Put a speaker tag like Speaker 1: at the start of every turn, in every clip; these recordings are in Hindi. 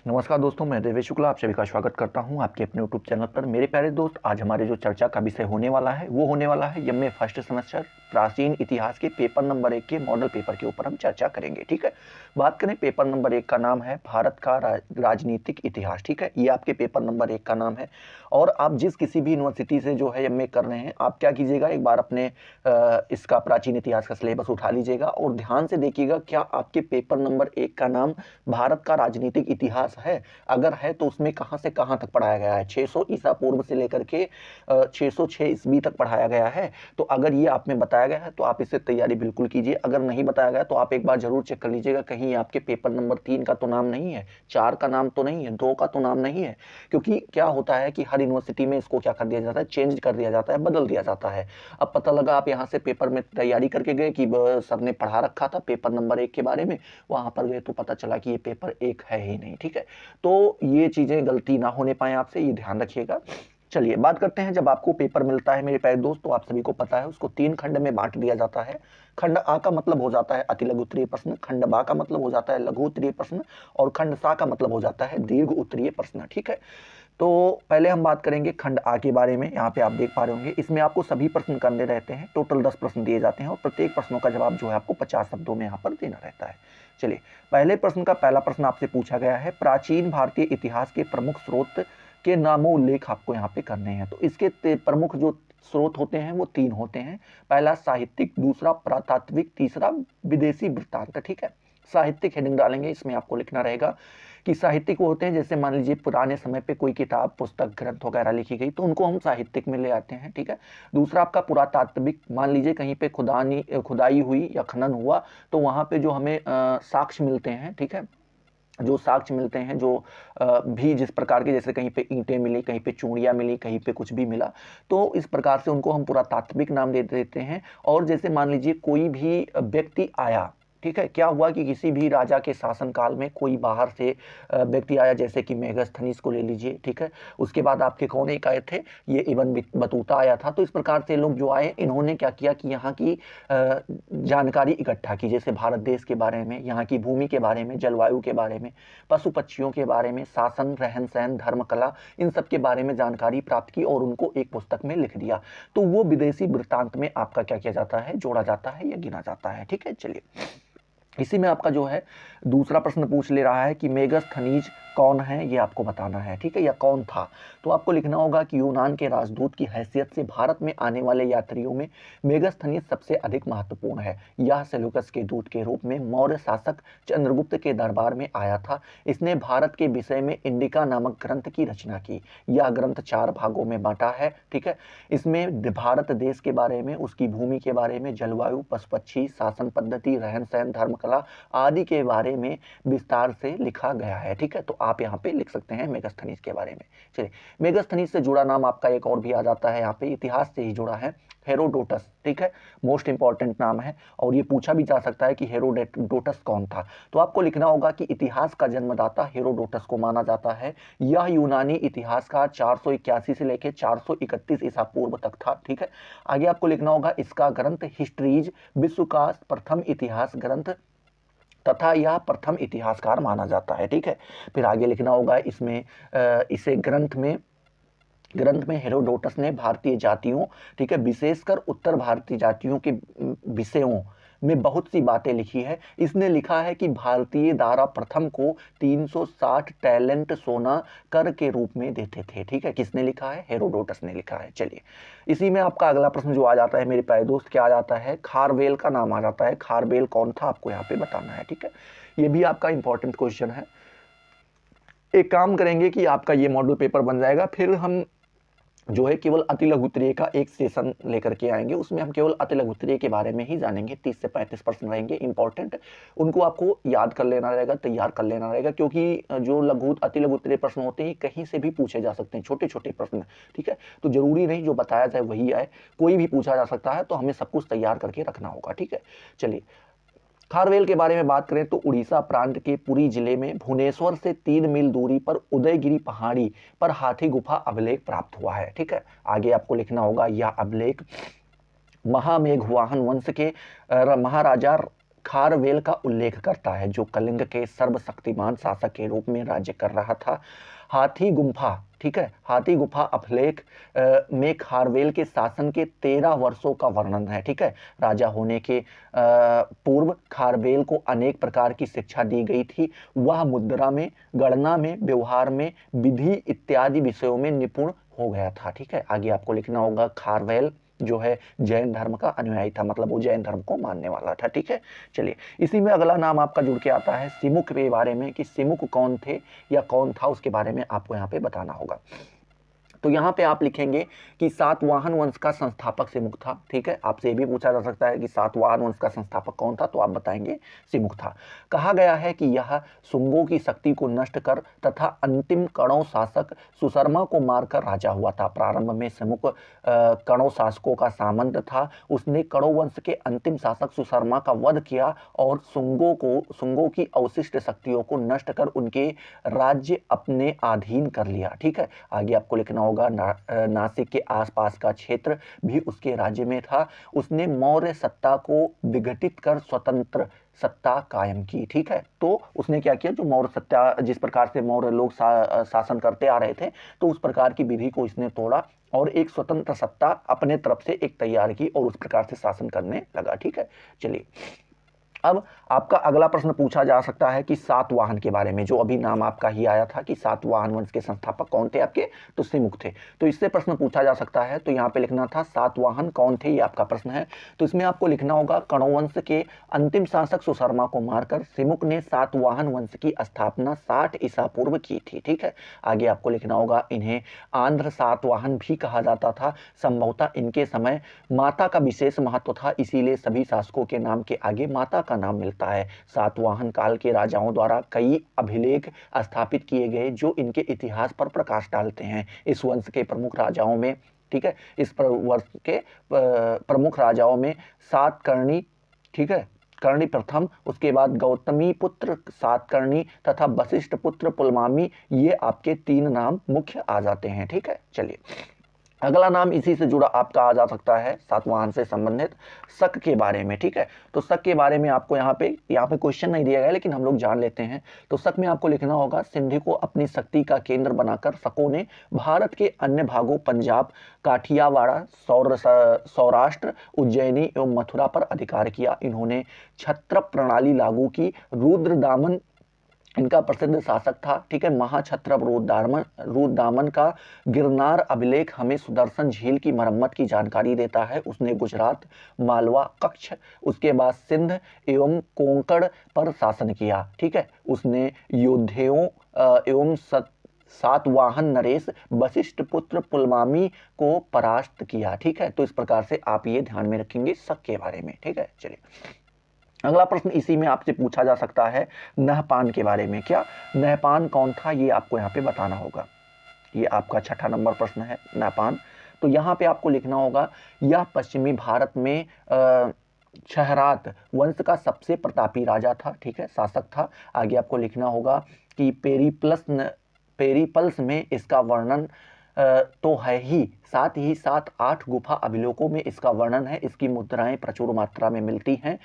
Speaker 1: नमस्कार दोस्तों, मैं देवेश शुक्ला आप सभी का स्वागत करता हूं आपके अपने यूट्यूब चैनल पर। मेरे प्यारे दोस्त, आज हमारे जो चर्चा का विषय होने वाला है वो होने वाला है एमए फर्स्ट सेमेस्टर प्राचीन इतिहास के पेपर नंबर 1 के मॉडल पेपर के ऊपर हम चर्चा करेंगे। ठीक है, बात करें पेपर नंबर 1 का नाम है भारत का राजनीतिक इतिहास। ठीक है, ये आपके पेपर नंबर 1 का नाम है। और आप जिस किसी भी यूनिवर्सिटी से जो है एमए कर रहे हैं, आप क्या कीजिएगा, एक बार अपने इसका प्राचीन इतिहास का सिलेबस उठा लीजिएगा और ध्यान से देखिएगा क्या आपके पेपर नंबर 1 का नाम भारत का राजनीतिक इतिहास है। अगर है तो उसमें कहां से कहां तक पढ़ाया गया है। 600 ईसा पूर्व से लेकर के 606 ईस्वी तक पढ़ाया गया है। तो अगर ये आप में बताया गया है तो आप इससे तैयारी बिल्कुल कीजिए। अगर नहीं बताया गया तो आप एक बार जरूर चेक कर लीजिएगा, कहीं आपके पेपर नंबर 3 का तो नाम नहीं है, 4 का नाम तो नहीं है, 2 का तो नाम नहीं है। क्योंकि क्या होता है कि हर यूनिवर्सिटी में इसको क्या कर दिया जाता है, चेंज कर दिया जाता है, बदल दिया जाता है। अब पता लगा आप यहाँ से पेपर में तैयारी करके गए कि सर ने पढ़ा रखा था पेपर नंबर 1 के बारे में, वहां पर गए तो पता चला कि ये पेपर 1 है ही नहीं। ठीक है, तो ये चीजें गलती ना होने पाए आपसे, ये ध्यान रखिएगा। चलिए बात करते हैं, जब आपको पेपर मिलता है मेरे प्यारे दोस्त, तो आप सभी को पता है उसको 3 खंड में बांट दिया जाता है। खंड आ का मतलब हो जाता है अति लघु उत्तरीय प्रश्न, खंड बा का मतलब हो जाता है लघु उत्तरीय प्रश्न, और खंड सा का मतलब हो जाता है दीर्घ उत्तरीय प्रश्न। ठीक है, तो पहले हम बात करेंगे खंड आ के बारे में। यहाँ पे आप देख पा रहे होंगे, इसमें आपको सभी प्रश्न करने रहते हैं। टोटल 10 प्रश्न दिए जाते हैं और प्रत्येक प्रश्नों का जवाब जो है आपको 50 शब्दों में यहाँ पर देना रहता है। चलिए, पहले प्रश्न का पहला प्रश्न आपसे पूछा गया है, प्राचीन भारतीय इतिहास के प्रमुख स्रोत के नामों उल्लेख आपको यहाँ पे करने हैं। तो इसके प्रमुख जो स्रोत होते हैं वो 3 होते हैं। पहला साहित्यिक, दूसरा पुरातात्विक, तीसरा विदेशी वृत्तांत। ठीक है, साहित्यिक हेडिंग डालेंगे, इसमें आपको लिखना रहेगा कि साहित्यिक वो होते हैं, जैसे मान लीजिए पुराने समय पे कोई किताब, पुस्तक, ग्रंथ वगैरह लिखी गई तो उनको हम साहित्यिक में ले आते हैं। ठीक है, दूसरा आपका पुरातात्विक, मान लीजिए कहीं पे खुदाई हुई या खनन हुआ तो वहां पे जो हमें साक्ष्य मिलते हैं। ठीक है, जो साक्ष्य मिलते हैं, जो भी जिस प्रकार के, जैसे कहीं पे ईंटें मिली, कहीं पे चूड़ियाँ मिली, कहीं पे कुछ भी मिला, तो इस प्रकार से उनको हम पुरातात्विक नाम दे देते हैं। और जैसे मान लीजिए कोई भी व्यक्ति आया, ठीक है, क्या हुआ कि किसी भी राजा के शासनकाल में कोई बाहर से व्यक्ति आया, जैसे कि मेगास्थनीज को ले लीजिए। ठीक है, उसके बाद आपके कौन एक आए थे, ये इब्न बतूता आया था। तो इस प्रकार से लोग जो आए, इन्होंने क्या किया कि यहाँ की जानकारी इकट्ठा की, जैसे भारत देश के बारे में, यहाँ की भूमि के बारे में, जलवायु के बारे में, पशु पक्षियों के बारे में, शासन, रहन सहन, धर्म, कला, इन सब के बारे में जानकारी प्राप्त की और उनको एक पुस्तक में लिख दिया। तो वो विदेशी वृत्तांत में आपका क्या किया जाता है, जोड़ा जाता है या गिना जाता है। ठीक है, चलिए इसी में आपका जो है दूसरा प्रश्न पूछ ले रहा है कि मेगास्थनीज कौन है, ये आपको बताना है। ठीक है, या कौन था। तो आपको लिखना होगा कि यूनान के राजदूत की हैसियत से भारत में आने वाले यात्रियों में मेगास्थनीज सबसे अधिक महत्वपूर्ण है। यह सेल्यूकस के दूत के रूप में मौर्य शासक चंद्रगुप्त के दरबार में आया था। इसने भारत के विषय में इंडिका नामक ग्रंथ की रचना की। यह ग्रंथ 4 भागों में बांटा है। ठीक है, इसमें भारत देश के बारे में, उसकी भूमि के बारे में, जलवायु, पशु पक्षी, शासन पद्धति, रहन सहन, धर्म, कला आदि के बारे में विस्तार से लिखा गया है। ठीक है, तो आप यहाँ पे लिख सकते हैं मेगास्थनीज के बारे में। चलिए, मेगास्थनीज से जुड़ा नाम आपका एक और भी आ जाता है, यहाँ पे इतिहास से ही जुड़ा है, हेरोडोटस। ठीक है, मोस्ट इंपॉर्टेंट नाम है और ये पूछा भी जा सकता है कि हेरोडोटस कौन था। तो आपको लिखना होगा कि इतिहास का जन्मदाता हेरोडोटस को माना जाता है। यह यूनानी इतिहासकार 481 से लेकर 431 ईसा पूर्व तक था। ठीक है, आगे आपको लिखना होगा इसका ग्रंथ हिस्ट्रीज विश्व का प्रथम इतिहास ग्रंथ तथा यह प्रथम इतिहासकार माना जाता है। ठीक है, फिर आगे लिखना होगा इसमें इसे ग्रंथ में हेरोडोटस ने भारतीय जातियों, ठीक है, विशेषकर उत्तर भारतीय जातियों के विषयों में बहुत सी बातें लिखी है। इसने लिखा है कि भारतीय दारा प्रथम को 360 टैलेंट सोना कर के रूप में देते थे। ठीक है, किसने लिखा है, हेरोडोटस ने लिखा है। चलिए, इसी में आपका अगला प्रश्न जो आ जाता है मेरे प्यारे दोस्त, क्या आ जाता है, खारवेल का नाम आ जाता है। खारवेल कौन था, आपको यहाँ पे बताना है। ठीक है, ये भी आपका इंपॉर्टेंट क्वेश्चन है। एक काम करेंगे कि आपका ये मॉडल पेपर बन जाएगा, फिर हम जो है केवल अति लघु उत्तरीय का एक सेशन लेकर के आएंगे, उसमें हम केवल अति लघु उत्तरीय के बारे में ही जानेंगे। 30 से 35 प्रश्न रहेंगे इंपॉर्टेंट, उनको आपको याद कर लेना रहेगा, तैयार कर लेना रहेगा, क्योंकि जो अति लघु उत्तरीय प्रश्न होते हैं कहीं से भी पूछे जा सकते हैं, छोटे छोटे प्रश्न। ठीक है, तो जरूरी नहीं जो बताया जाए वही आए, कोई भी पूछा जा सकता है, तो हमें सब कुछ तैयार करके रखना होगा। ठीक है, चलिए खारवेल के बारे में बात करें तो उड़ीसा प्रांत के पुरी जिले में भुवनेश्वर से 3 मील दूरी पर उदयगिरी पहाड़ी पर हाथी गुफा अभिलेख प्राप्त हुआ है। ठीक है, आगे आपको लिखना होगा यह अभिलेख महामेघवाहन वंश के महाराजा खारवेल का उल्लेख करता है, जो कलिंग के सर्वशक्तिमान शासक के रूप में राज्य कर रहा था। हाथी गुम्फा, ठीक है, हाथी गुफा अभिलेख में खारवेल के शासन के 13 वर्षों का वर्णन है। ठीक है, राजा होने के पूर्व खारवेल को अनेक प्रकार की शिक्षा दी गई थी। वह मुद्रा में, गणना में, व्यवहार में, विधि इत्यादि विषयों में निपुण हो गया था। ठीक है, आगे आपको लिखना होगा खारवेल जो है जैन धर्म का अनुयायी था, मतलब वो जैन धर्म को मानने वाला था। ठीक है, चलिए इसी में अगला नाम आपका जुड़ के आता है सिमुक के बारे में, कि सिमुक कौन थे या कौन था, उसके बारे में आपको यहाँ पे बताना होगा। तो यहाँ पे आप लिखेंगे कि सातवाहन वंश का संस्थापक सिमुक था। ठीक है, आपसे ये भी पूछा जा सकता है कि सातवाहन वंश का संस्थापक कौन था, तो आप बताएंगे सिमुक था। कहा गया है कि यह शुंगों की शक्ति को नष्ट कर तथा अंतिम कणव शासक सुशर्मा को मारकर राजा हुआ था। प्रारंभ में सिमुक कणव शासकों का सामंत था। उसने कणव वंश के अंतिम शासक सुशर्मा का वध किया और शुंगों की अवशिष्ट शक्तियों को नष्ट कर उनके राज्य अपने अधीन कर लिया। ठीक है, आगे आपको लिखना होगा नासिक के आसपास का क्षेत्र भी उसके राज्य में था। उसने मौर्य सत्ता को विघटित कर स्वतंत्र सत्ता कायम की। ठीक है, तो उसने क्या किया, जो मौर्य सत्ता, जिस प्रकार से मौर्य लोग शासन करते आ रहे थे, तो उस प्रकार की विधि को इसने तोड़ा और एक स्वतंत्र सत्ता अपने तरफ से एक तैयार की और उस प्रकार से शासन करने लगा। ठीक है, चलिए अब आपका अगला प्रश्न पूछा जा सकता है कि सातवाहन के बारे में, जो अभी नाम आपका ही आया था कि सातवाहन वंश के संस्थापक कौन थे आपके, तो सिमुक थे। तो इससे प्रश्न पूछा जा सकता है, तो यहाँ पे लिखना था सातवाहन कौन थे, ये आपका प्रश्न है। तो इसमें आपको लिखना होगा कणव वंश के अंतिम शासक सुशर्मा को मारकर सिमुक ने सातवाहन वंश की स्थापना 60 ईसा पूर्व की थी। ठीक है, आगे आपको लिखना होगा इन्हें आंध्र सातवाहन भी कहा जाता था। संभवतः इनके समय माता का विशेष महत्व था, इसीलिए सभी शासकों के नाम के आगे माता का नाम मिलता है। सातवाहन काल के राजाओं द्वारा कई अभिलेख स्थापित किए गए जो इनके इतिहास पर प्रकाश डालते हैं। इस वंश के प्रमुख राजाओं में, ठीक है, इस वंश के प्रमुख राजाओं में सातकर्णी, ठीक है, कर्णी प्रथम, उसके बाद गौतमी पुत्र सातकर्णी तथा वशिष्ठ पुत्र पुलमामी, ये आपके 3 नाम मुख्य आ जाते हैं। ठीक है, चलिए अगला नाम इसी से जुड़ा आपका आ जा सकता है सातवाहन से संबंधित शक के बारे में। ठीक है, तो शक के बारे में आपको यहाँ पे क्वेश्चन नहीं दिया गया, लेकिन हम लोग जान लेते हैं। तो शक में आपको लिखना होगा सिंधी को अपनी शक्ति का केंद्र बनाकर शकों ने भारत के अन्य भागों पंजाब, काठियावाड़, सौराष्ट्र, उज्जैनी एवं मथुरा पर अधिकार किया। इन्होंने क्षत्रप प्रणाली लागू की। रुद्रदामन इनका प्रसिद्ध शासक था। ठीक है, महाक्षत्रप रुद्रदामन का गिरनार अभिलेख हमें सुदर्शन झील की मरम्मत की जानकारी देता है। उसने गुजरात, मालवा, कच्छ, उसके बाद सिंध एवं कोंकण पर शासन किया। ठीक है, उसने योद्धेयों एवं सातवाहन नरेश वशिष्ठ पुत्र पुलमामी को परास्त किया। ठीक है, तो इस प्रकार से आप ये ध्यान में रखेंगे शक के बारे में। ठीक है, चलिए अगला प्रश्न इसी में आपसे पूछा जा सकता है नहपान के बारे में। क्या नहपान कौन था, ये आपको यहाँ पे बताना होगा। ये आपका 6ठा नंबर प्रश्न है, नहपान। तो यहाँ पे आपको लिखना होगा यह पश्चिमी भारत में क्षहरात वंश का सबसे प्रतापी राजा था। ठीक है, शासक था। आगे आपको लिखना होगा कि पेरिपल्स में इसका वर्णन तो है ही, साथ ही साथ 8 गुफा अभिलेखों में इसका वर्णन है। इसकी मुद्राएं प्रचुर मात्रा में मिलती हैं।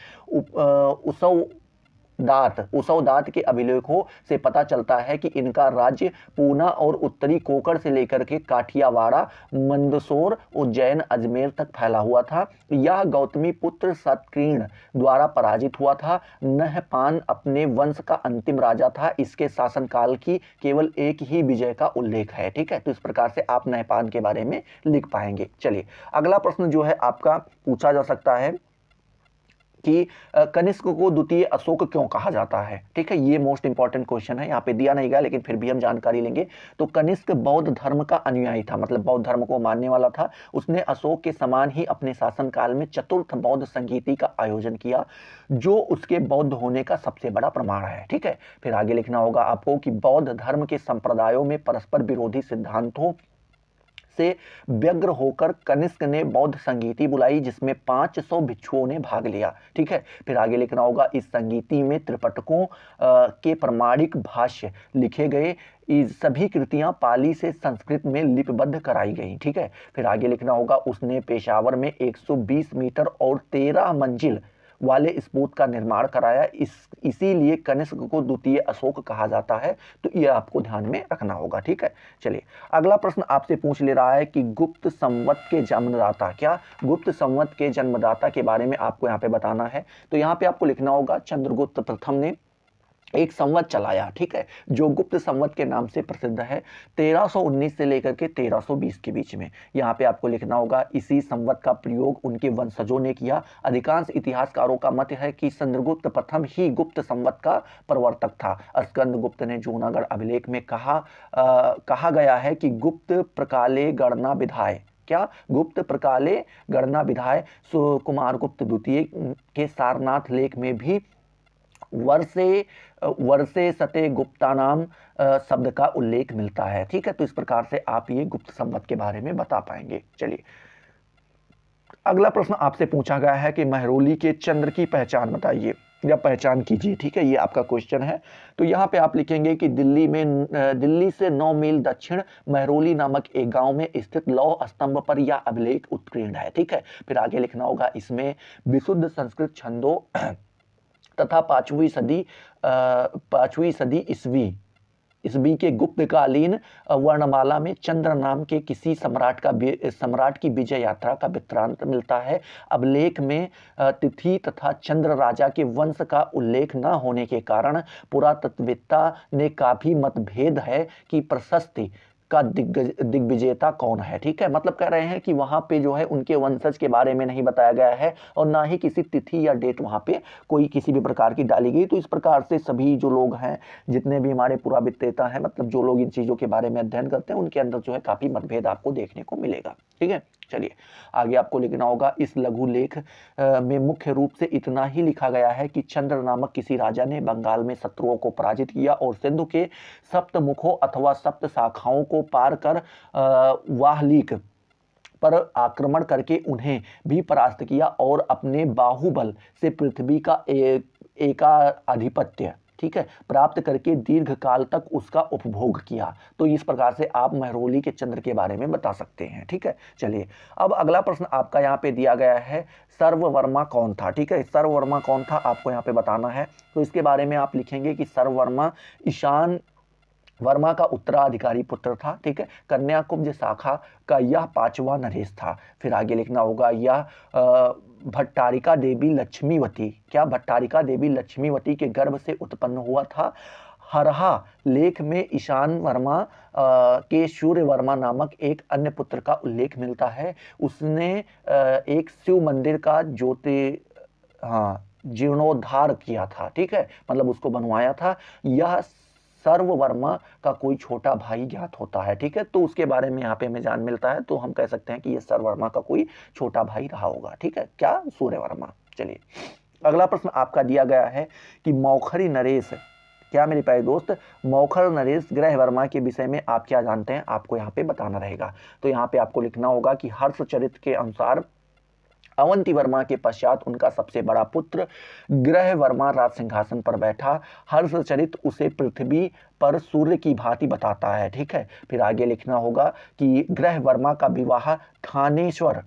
Speaker 1: उसवदात के अभिलेखों से पता चलता है कि इनका राज्य पूना और उत्तरी कोकण से लेकर के काठियावाड़ा, मंदसौर, उज्जैन, अजमेर तक फैला हुआ था। यह गौतमी पुत्र सतकीर्ण द्वारा पराजित हुआ था। नहपान अपने वंश का अंतिम राजा था। इसके शासनकाल की केवल एक ही विजय का उल्लेख है। ठीक है, तो इस प्रकार से आप नहपान के बारे में लिख पाएंगे। चलिए अगला प्रश्न जो है आपका पूछा जा सकता है कि कनिष्क को द्वितीय अशोक क्यों कहा जाता है। ठीक है, ये मोस्ट इंपॉर्टेंट क्वेश्चन है, यहाँ पे दिया नहीं गया लेकिन फिर भी हम जानकारी लेंगे। तो कनिष्क बौद्ध धर्म का अनुयायी था, मतलब बौद्ध धर्म को मानने वाला था। उसने अशोक के समान ही अपने शासनकाल में चतुर्थ बौद्ध संगीति का आयोजन किया, जो उसके बौद्ध होने का सबसे बड़ा प्रमाण है। ठीक है, फिर आगे लिखना होगा आपको कि बौद्ध धर्म के संप्रदायों में परस्पर विरोधी सिद्धांतों से व्यग्र होकर कनिष्क ने बौद्ध संगीति बुलाई, जिसमें 500 भिक्षुओं ने भाग लिया। ठीक है, फिर आगे लिखना होगा इस संगीति में त्रिपिटकों के प्रमाणिक भाष्य लिखे गए। सभी कृतियां पाली से संस्कृत में लिपिबद्ध कराई गई। ठीक है, फिर आगे लिखना होगा उसने पेशावर में 120 मीटर और 13 मंजिल वाले स्पोत का निर्माण कराया, इसीलिए कनिष्क को द्वितीय अशोक कहा जाता है। तो ये आपको ध्यान में रखना होगा, ठीक है। चलिए अगला प्रश्न आपसे पूछ ले रहा है कि गुप्त संवत के जन्मदाता, क्या गुप्त संवत के जन्मदाता के बारे में आपको यहाँ पे बताना है। तो यहाँ पे आपको लिखना होगा चंद्रगुप्त प्रथम ने एक संवत चलाया, ठीक है, जो गुप्त संवत के नाम से प्रसिद्ध है, 1319 से लेकर के 1320 के बीच में। यहाँ पे आपको लिखना होगा इसी संवत का प्रयोग उनके वंशजों ने किया। अधिकांश इतिहासकारों का मत है कि चंद्रगुप्त प्रथम ही गुप्त संवत का प्रवर्तक था। स्कंदगुप्त ने जूनागढ़ अभिलेख में कहा गया है कि गुप्त प्रकाले गणना विधाय, क्या गुप्त प्रकाले गणना विधाय। कुमार गुप्त द्वितीय के सारनाथ लेख में भी वर्षे सते गुप्ता नाम शब्द का उल्लेख मिलता है, ठीक है। तो इस प्रकार से आप ये गुप्त संवत के बारे में बता पाएंगे। चलिए अगला प्रश्न आपसे पूछा गया है कि महरौली के चंद्र की पहचान बताइए या पहचान कीजिए, ठीक है, ये आपका क्वेश्चन है। तो यहाँ पे आप लिखेंगे कि दिल्ली से 9 मील दक्षिण महरौली नामक एक गांव में स्थित लौह स्तंभ पर यह अभिलेख उत्कीर्ण है, ठीक है। फिर आगे लिखना होगा इसमें विशुद्ध संस्कृत छंदों तथा 5वीं सदी ईस्वी के गुप्तकालीन वर्णमाला में चंद्र नाम के किसी सम्राट की विजय यात्रा का वृत्तांत मिलता है। अभिलेख में तिथि तथा चंद्र राजा के वंश का उल्लेख न होने के कारण पुरातत्ववेत्ता ने काफी मतभेद है कि प्रशस्ति का दिग्विजेता कौन है, ठीक है। मतलब कह रहे हैं कि वहां पे जो है उनके वंशज के बारे में नहीं बताया गया है और ना ही किसी तिथि या डेट वहां पे कोई किसी भी प्रकार की डाली गई। तो इस प्रकार से सभी जो लोग हैं, जितने भी हमारे पुरावित्तेता हैं, मतलब जो लोग इन चीजों के बारे में अध्ययन करते हैं, उनके अंदर जो है काफी मतभेद आपको देखने को मिलेगा, ठीक है। चलिए आगे आपको लिखना होगा इस लघु लेख में मुख्य रूप से इतना ही लिखा गया है कि चंद्र नामक किसी राजा ने बंगाल में शत्रुओं को पराजित किया और सिंधु के सप्तमुखों अथवा सप्त शाखाओं को पार कर वाहलीक पर आक्रमण करके उन्हें भी परास्त किया और अपने बाहुबल से पृथ्वी का एकाधिपत्य, ठीक है, प्राप्त करके दीर्घ काल तक उसका उपभोग किया। तो इस प्रकार से आप महरौली के चंद्र के बारे में बता सकते हैं, ठीक है। चलिए अब अगला प्रश्न आपका यहाँ पे दिया गया है, सर्ववर्मा कौन था, ठीक है। सर्ववर्मा कौन था आपको यहाँ पे बताना है। तो इसके बारे में आप लिखेंगे कि सर्ववर्मा ईशान वर्मा का उत्तराधिकारी पुत्र था, ठीक है। कन्याकुब्ज शाखा का यह 5वां नरेश था। फिर आगे लिखना होगा यह भट्टारिका देवी लक्ष्मीवती, क्या भट्टारिका देवी लक्ष्मीवती के गर्भ से उत्पन्न हुआ था। हरहा लेख में ईशान वर्मा के सूर्य वर्मा नामक एक अन्य पुत्र का उल्लेख मिलता है। उसने एक शिव मंदिर का जीर्णोद्धार किया था, ठीक है, मतलब उसको बनवाया था। यह सर्ववर्मा का कोई छोटा भाई ज्ञात होता है, ठीक है। तो उसके बारे में यहाँ पे हमें जान मिलता है, तो हम कह सकते हैं कि ये सर्ववर्मा का कोई छोटा भाई रहा होगा, ठीक है, क्या सूर्यवर्मा। चलिए अगला प्रश्न आपका दिया गया है कि मौखरी नरेश, क्या मेरे प्यारे दोस्त, मौखर नरेश ग्रह वर्मा के विषय में आप क्या जानते हैं, आपको यहाँ पे बताना रहेगा। तो यहाँ पे आपको लिखना होगा कि हर्षचरित के अनुसार अवंती वर्मा के पश्चात उनका सबसे बड़ा पुत्र ग्रह वर्मा राज सिंहासन पर बैठा। हर्षचरित उसे पृथ्वी पर सूर्य की भांति बताता है, ठीक है। फिर आगे लिखना होगा कि ग्रह वर्मा का विवाह थानेश्वर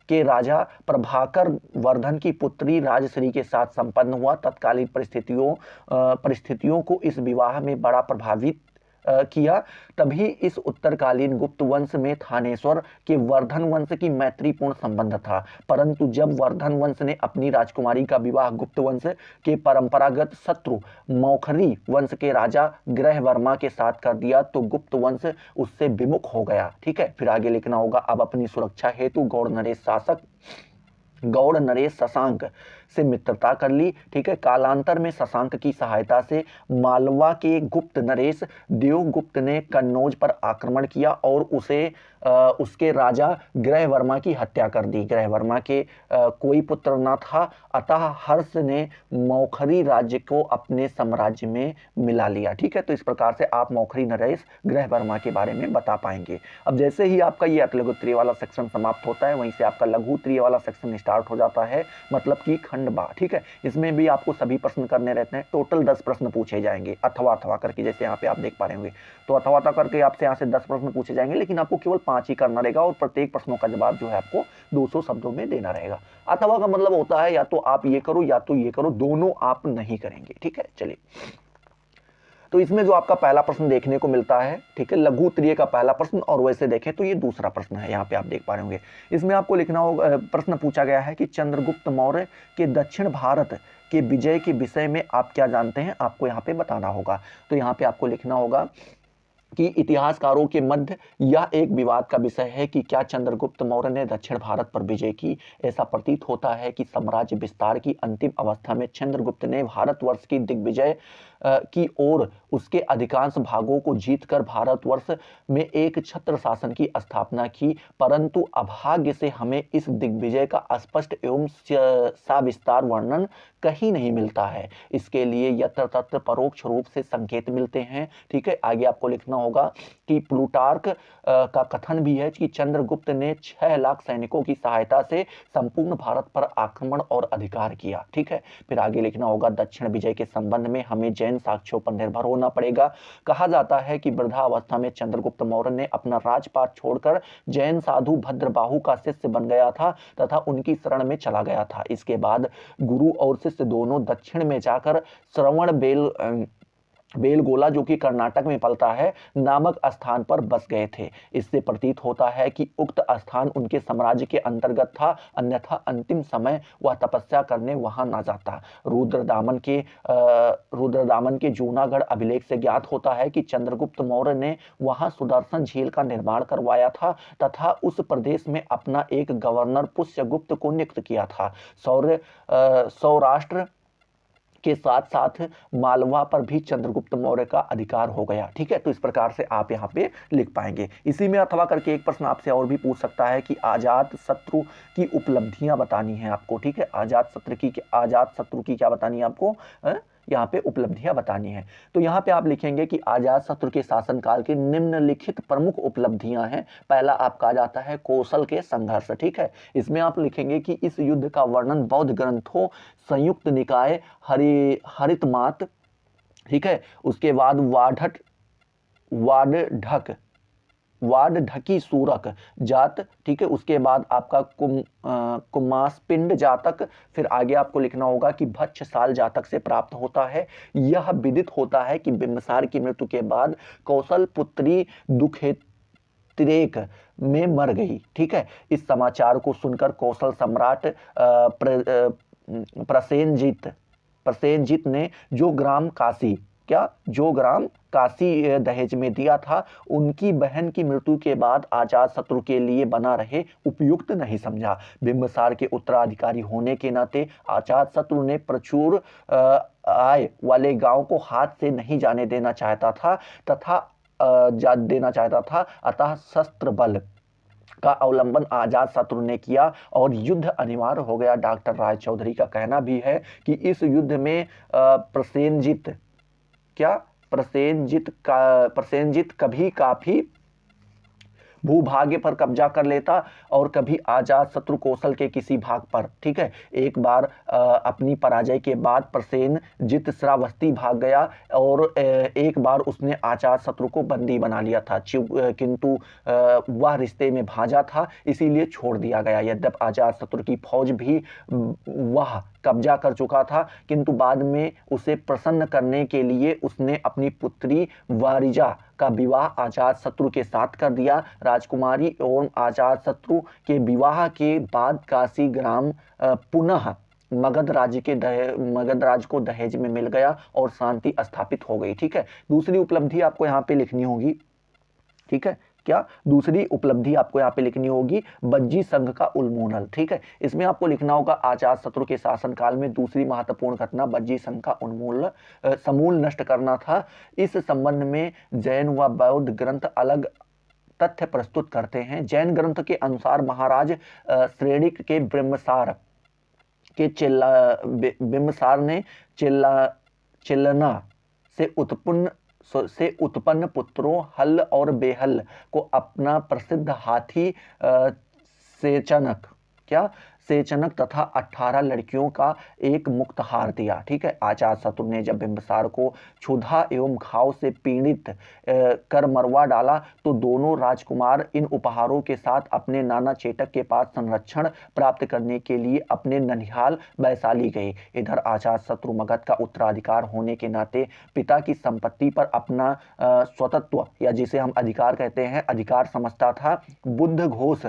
Speaker 1: के राजा प्रभाकर वर्धन की पुत्री राजश्री के साथ संपन्न हुआ। तत्कालीन परिस्थितियों को इस विवाह में बड़ा प्रभावित किया। तभी इस उत्तरकालीन गुप्त वंश में थानेश्वर के वर्धन वंश की मैत्रीपूर्ण संबंध था। परंतु जब वर्धन वंश ने अपनी राजकुमारी का विवाह गुप्त वंश के परंपरागत शत्रु मौखरी वंश के राजा ग्रह वर्मा के साथ कर दिया तो गुप्त वंश उससे विमुख हो गया, ठीक है। फिर आगे लिखना होगा अब अपनी सुरक्षा हेतु गौड़ नरेश शशांक से मित्रता कर ली, ठीक है। कालांतर में शशांक की सहायता से मालवा के गुप्त नरेश देवगुप्त ने कन्नौज पर आक्रमण किया और उसके राजा ग्रह वर्मा की हत्या कर दी। ग्रह वर्मा के कोई पुत्र न था, अतः हर्ष ने मौखरी राज्य को अपने साम्राज्य में मिला लिया, ठीक है। तो इस प्रकार से आप मौखरी नरेश ग्रह वर्मा के बारे में बता पाएंगे। अब जैसे ही आपका ये अतिलघु उत्तरीय वाला सेक्शन समाप्त होता है, वहीं से आपका लघु उत्तरीय वाला सेक्शन स्टार्ट हो जाता है, मतलब कि खंडबा। ठीक है, इसमें भी आपको सभी प्रश्न करने रहते हैं। टोटल 10 प्रश्न पूछे जाएंगे अथवा अथवा करके, जैसे यहाँ पे आप देख पा रहे होंगे। तो अथवा अथवा करके आपसे यहाँ से 10 प्रश्न पूछे जाएंगे, लेकिन आपको केवल 5 ही करना रहेगा और प्रत्येक प्रश्नों का जवाब जो है आपको 200 शब्दों में देना रहेगा। अथवा का मतलब होता है या तो आप ये करो या तो ये करो, दोनों आप नहीं करेंगे। ठीक है, चलिए। तो इसमें जो आपका पहला प्रश्न देखने को मिलता है, ठीक है, लघु उत्तरीय का पहला प्रश्न, और वैसे देखें तो ये दूसरा प्रश्न है, यहाँ पे आप देख पा रहे होंगे। इसमें आपको लिखना होगा, प्रश्न पूछा गया है कि चंद्रगुप्त मौर्य के दक्षिण भारत के विजय के विषय में आप क्या जानते हैं, आपको यहाँ पे बताना होगा। तो यहाँ पे आपको लिखना होगा कि इतिहासकारों के मध्य यह एक विवाद का विषय है कि क्या चंद्रगुप्त मौर्य ने दक्षिण भारत पर विजय की। ऐसा प्रतीत होता है कि साम्राज्य विस्तार की अंतिम अवस्था में चंद्रगुप्त ने भारतवर्ष की दिग्विजय की ओर उसके अधिकांश भागों को जीतकर भारतवर्ष में एक छत्र शासन की स्थापना की, परंतु अभाग्य से हमें इस दिग्विजय का स्पष्ट एवं सविस्तार वर्णन कहीं नहीं मिलता है। इसके लिए यत्र तत्र परोक्ष रूप से संकेत मिलते हैं। ठीक है, आगे आपको लिखना होगा कि प्लूटार्क का कथन भी है कि चंद्रगुप्त ने 6 लाख सैनिकों की सहायता से संपूर्ण भारत पर आक्रमण और अधिकार किया। ठीक है, फिर आगे लिखना होगा दक्षिण विजय के संबंध में हमें जैन साक्ष्यों पर निर्भर होना पड़ेगा। कहा जाता है कि वृद्धावस्था में चंद्रगुप्त मौर्य ने अपना राजपाट छोड़कर जैन साधु भद्रबाहु का शिष्य बन गया था तथा उनकी शरण में चला गया था। इसके बाद गुरु और शिष्य दोनों दक्षिण में जाकर श्रवण बेलगोला, जो कि कर्नाटक में पलता है, नामक स्थान पर बस गए थे। इससे प्रतीत होता है कि उक्त स्थान उनके साम्राज्य के अंतर्गत था, अन्यथा अंतिम समय वह तपस्या करने वहां ना जाता। रुद्रदामन के जूनागढ़ अभिलेख से ज्ञात होता है कि चंद्रगुप्त मौर्य ने वहां सुदर्शन झील का निर्माण करवाया था तथा उस प्रदेश में अपना एक गवर्नर पुष्यगुप्त को नियुक्त किया था। सौराष्ट्र के साथ साथ मालवा पर भी चंद्रगुप्त मौर्य का अधिकार हो गया। ठीक है, तो इस प्रकार से आप यहाँ पे लिख पाएंगे। इसी में अथवा करके एक प्रश्न आपसे और भी पूछ सकता है कि अजात शत्रु की उपलब्धियां बतानी है आपको। ठीक है, अजात शत्रु की क्या बतानी है आपको, यहाँ पे उपलब्धियां बतानी है। तो यहाँ पे आप लिखेंगे कि अजातशत्रु के शासनकाल की निम्नलिखित प्रमुख उपलब्धियां हैं। पहला आपका आ जाता है कौशल के संघर्ष। ठीक है, इसमें आप लिखेंगे कि इस युद्ध का वर्णन बौद्ध ग्रंथों संयुक्त निकाय हरितमात, ठीक है, उसके बाद वाडढकी सूरक जात, ठीक है, उसके बाद आपका कुमासपिंड जातक, फिर आगे आपको लिखना होगा कि भक्षसाल जातक से प्राप्त होता है। यह विदित होता है कि बिंबिसार की मृत्यु के बाद कौशल पुत्री दुखेतिरेक में मर गई। ठीक है, इस समाचार को सुनकर कौशल सम्राट प्रसेनजित ने जो ग्राम काशी दहेज में दिया था, उनकी बहन की मृत्यु के बाद अजातशत्रु के लिए बना रहे उपयुक्त नहीं समझा। बिंबिसार के उत्तराधिकारी होने के नाते अजातशत्रु ने प्रचुर आय वाले गांव को हाथ से नहीं जाने देना चाहता था, अतः शस्त्र बल का अवलंबन अजातशत्रु ने किया और युद्ध अनिवार्य हो गया। डॉक्टर रायचौधरी का कहना भी है कि इस युद्ध में प्रसेनजित कभी काफी भूभाग्य पर कब्जा कर लेता और कभी अजातशत्रु कौशल के किसी भाग पर। ठीक है, एक बार अपनी पराजय के बाद प्रसेनजित श्रावस्ती भाग गया और एक बार उसने अजातशत्रु को बंदी बना लिया था, किंतु वह रिश्ते में भांजा था, इसीलिए छोड़ दिया गया। यद्यपि अजातशत्रु की फौज भी वह कब्जा कर चुका था, किंतु बाद में उसे प्रसन्न करने के लिए उसने अपनी पुत्री वारिजा का विवाह अजातशत्रु के साथ कर दिया। राजकुमारी एवं अजातशत्रु के विवाह के बाद काशी ग्राम पुनः मगध राज को दहेज में मिल गया और शांति स्थापित हो गई। ठीक है, दूसरी उपलब्धि आपको यहाँ पे लिखनी होगी। ठीक है, क्या दूसरी उपलब्धि आपको यहाँ पे लिखनी होगी, बज्जी संघ का उन्मूलन। ठीक है, इसमें आपको लिखना होगा अजातशत्रु के शासनकाल में दूसरी महत्वपूर्ण घटना बज्जी संघ का समूल नष्ट करना था। इस संबंध में जैन व बौद्ध ग्रंथ अलग तथ्य प्रस्तुत करते हैं। जैन ग्रंथ के अनुसार महाराज श्रेणिक के बिंबिसार ने चिल्लना से उत्पन्न पुत्रों हल्ल और बेहल्ल को अपना प्रसिद्ध हाथी सेचनक, क्या सेचनक तथा 18 लड़कियों का एक मुक्तहार दिया। ठीक है, अजातशत्रु ने जब बिंबिसार को क्षुधा एवं घाव से पीड़ित कर मरवा डाला तो दोनों राजकुमार इन उपहारों के साथ अपने नाना चेटक के पास संरक्षण प्राप्त करने के लिए अपने ननिहाल वैशाली गए। इधर अजातशत्रु मगध का उत्तराधिकार होने के नाते पिता की संपत्ति पर अपना स्वतंत्र या जिसे हम अधिकार कहते हैं अधिकार समझता था। बुद्ध घोष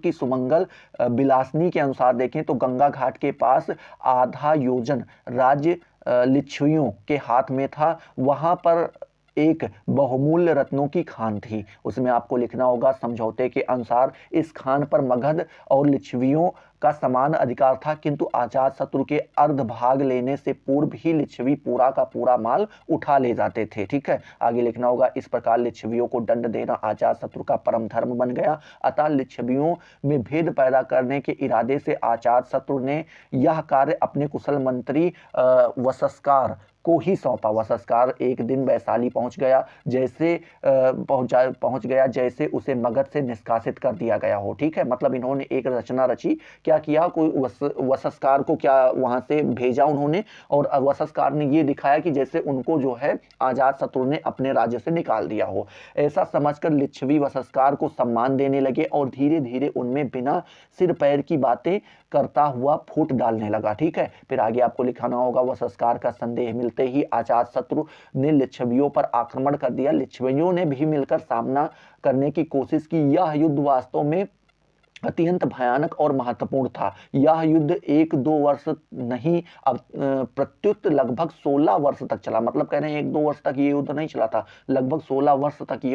Speaker 1: की सुमंगल बिलासनी के अनुसार देखें तो गंगा घाट के पास आधा योजन राज्य लिच्छवियों के हाथ में था। वहां पर एक बहुमूल्य रत्नों की खान थी। उसमें आपको लिखना होगा समझौते के अनुसार इस खान पर मगध और लिच्छवियों का समान अधिकार था, किंतु अजातशत्रु के अर्ध भाग लेने से पूर्व ही लिच्छवी पूरा का पूरा माल उठा ले जाते थे। ठीक है, आगे लिखना होगा इस प्रकार लिच्छवियों को दंड देना अजातशत्रु का परम धर्म बन गया। अतः लिच्छवियों में भेद पैदा करने के इरादे से अजातशत्रु ने यह कार्य अपने कुशल मंत्री वसस्कार को ही सौंपा। वसस्कार एक दिन वैशाली पहुंच गया जैसे उसे मगध से निष्कासित कर दिया गया हो। ठीक है, मतलब इन्होंने एक रचना रची। क्या किया, कोई वसस्कार को क्या वहां से भेजा उन्होंने, और वसस्कार ने ये दिखाया कि जैसे उनको जो है अजातशत्रु ने अपने राज्य से निकाल दिया हो। ऐसा समझकर लिच्छवी वसस्कार को सम्मान देने लगे और धीरे धीरे उनमें बिना सिर पैर की बातें करता हुआ फूट डालने लगा। ठीक है, फिर आगे आपको लिखाना होगा वसस्कार का संदेह मिलते ही अजातशत्रु ने लिच्छवियों पर आक्रमण कर दिया। लिच्छवियों ने भी मिलकर सामना करने की कोशिश की। यह युद्ध वास्तव में अत्यंत भयानक और महत्वपूर्ण था। यह युद्ध 1-2 वर्ष नहीं अब प्रत्युत लगभग 16 वर्ष तक चला। मतलब कह रहे हैं 1-2 वर्ष तक ये युद्ध नहीं चला था, लगभग 16 वर्ष तक ये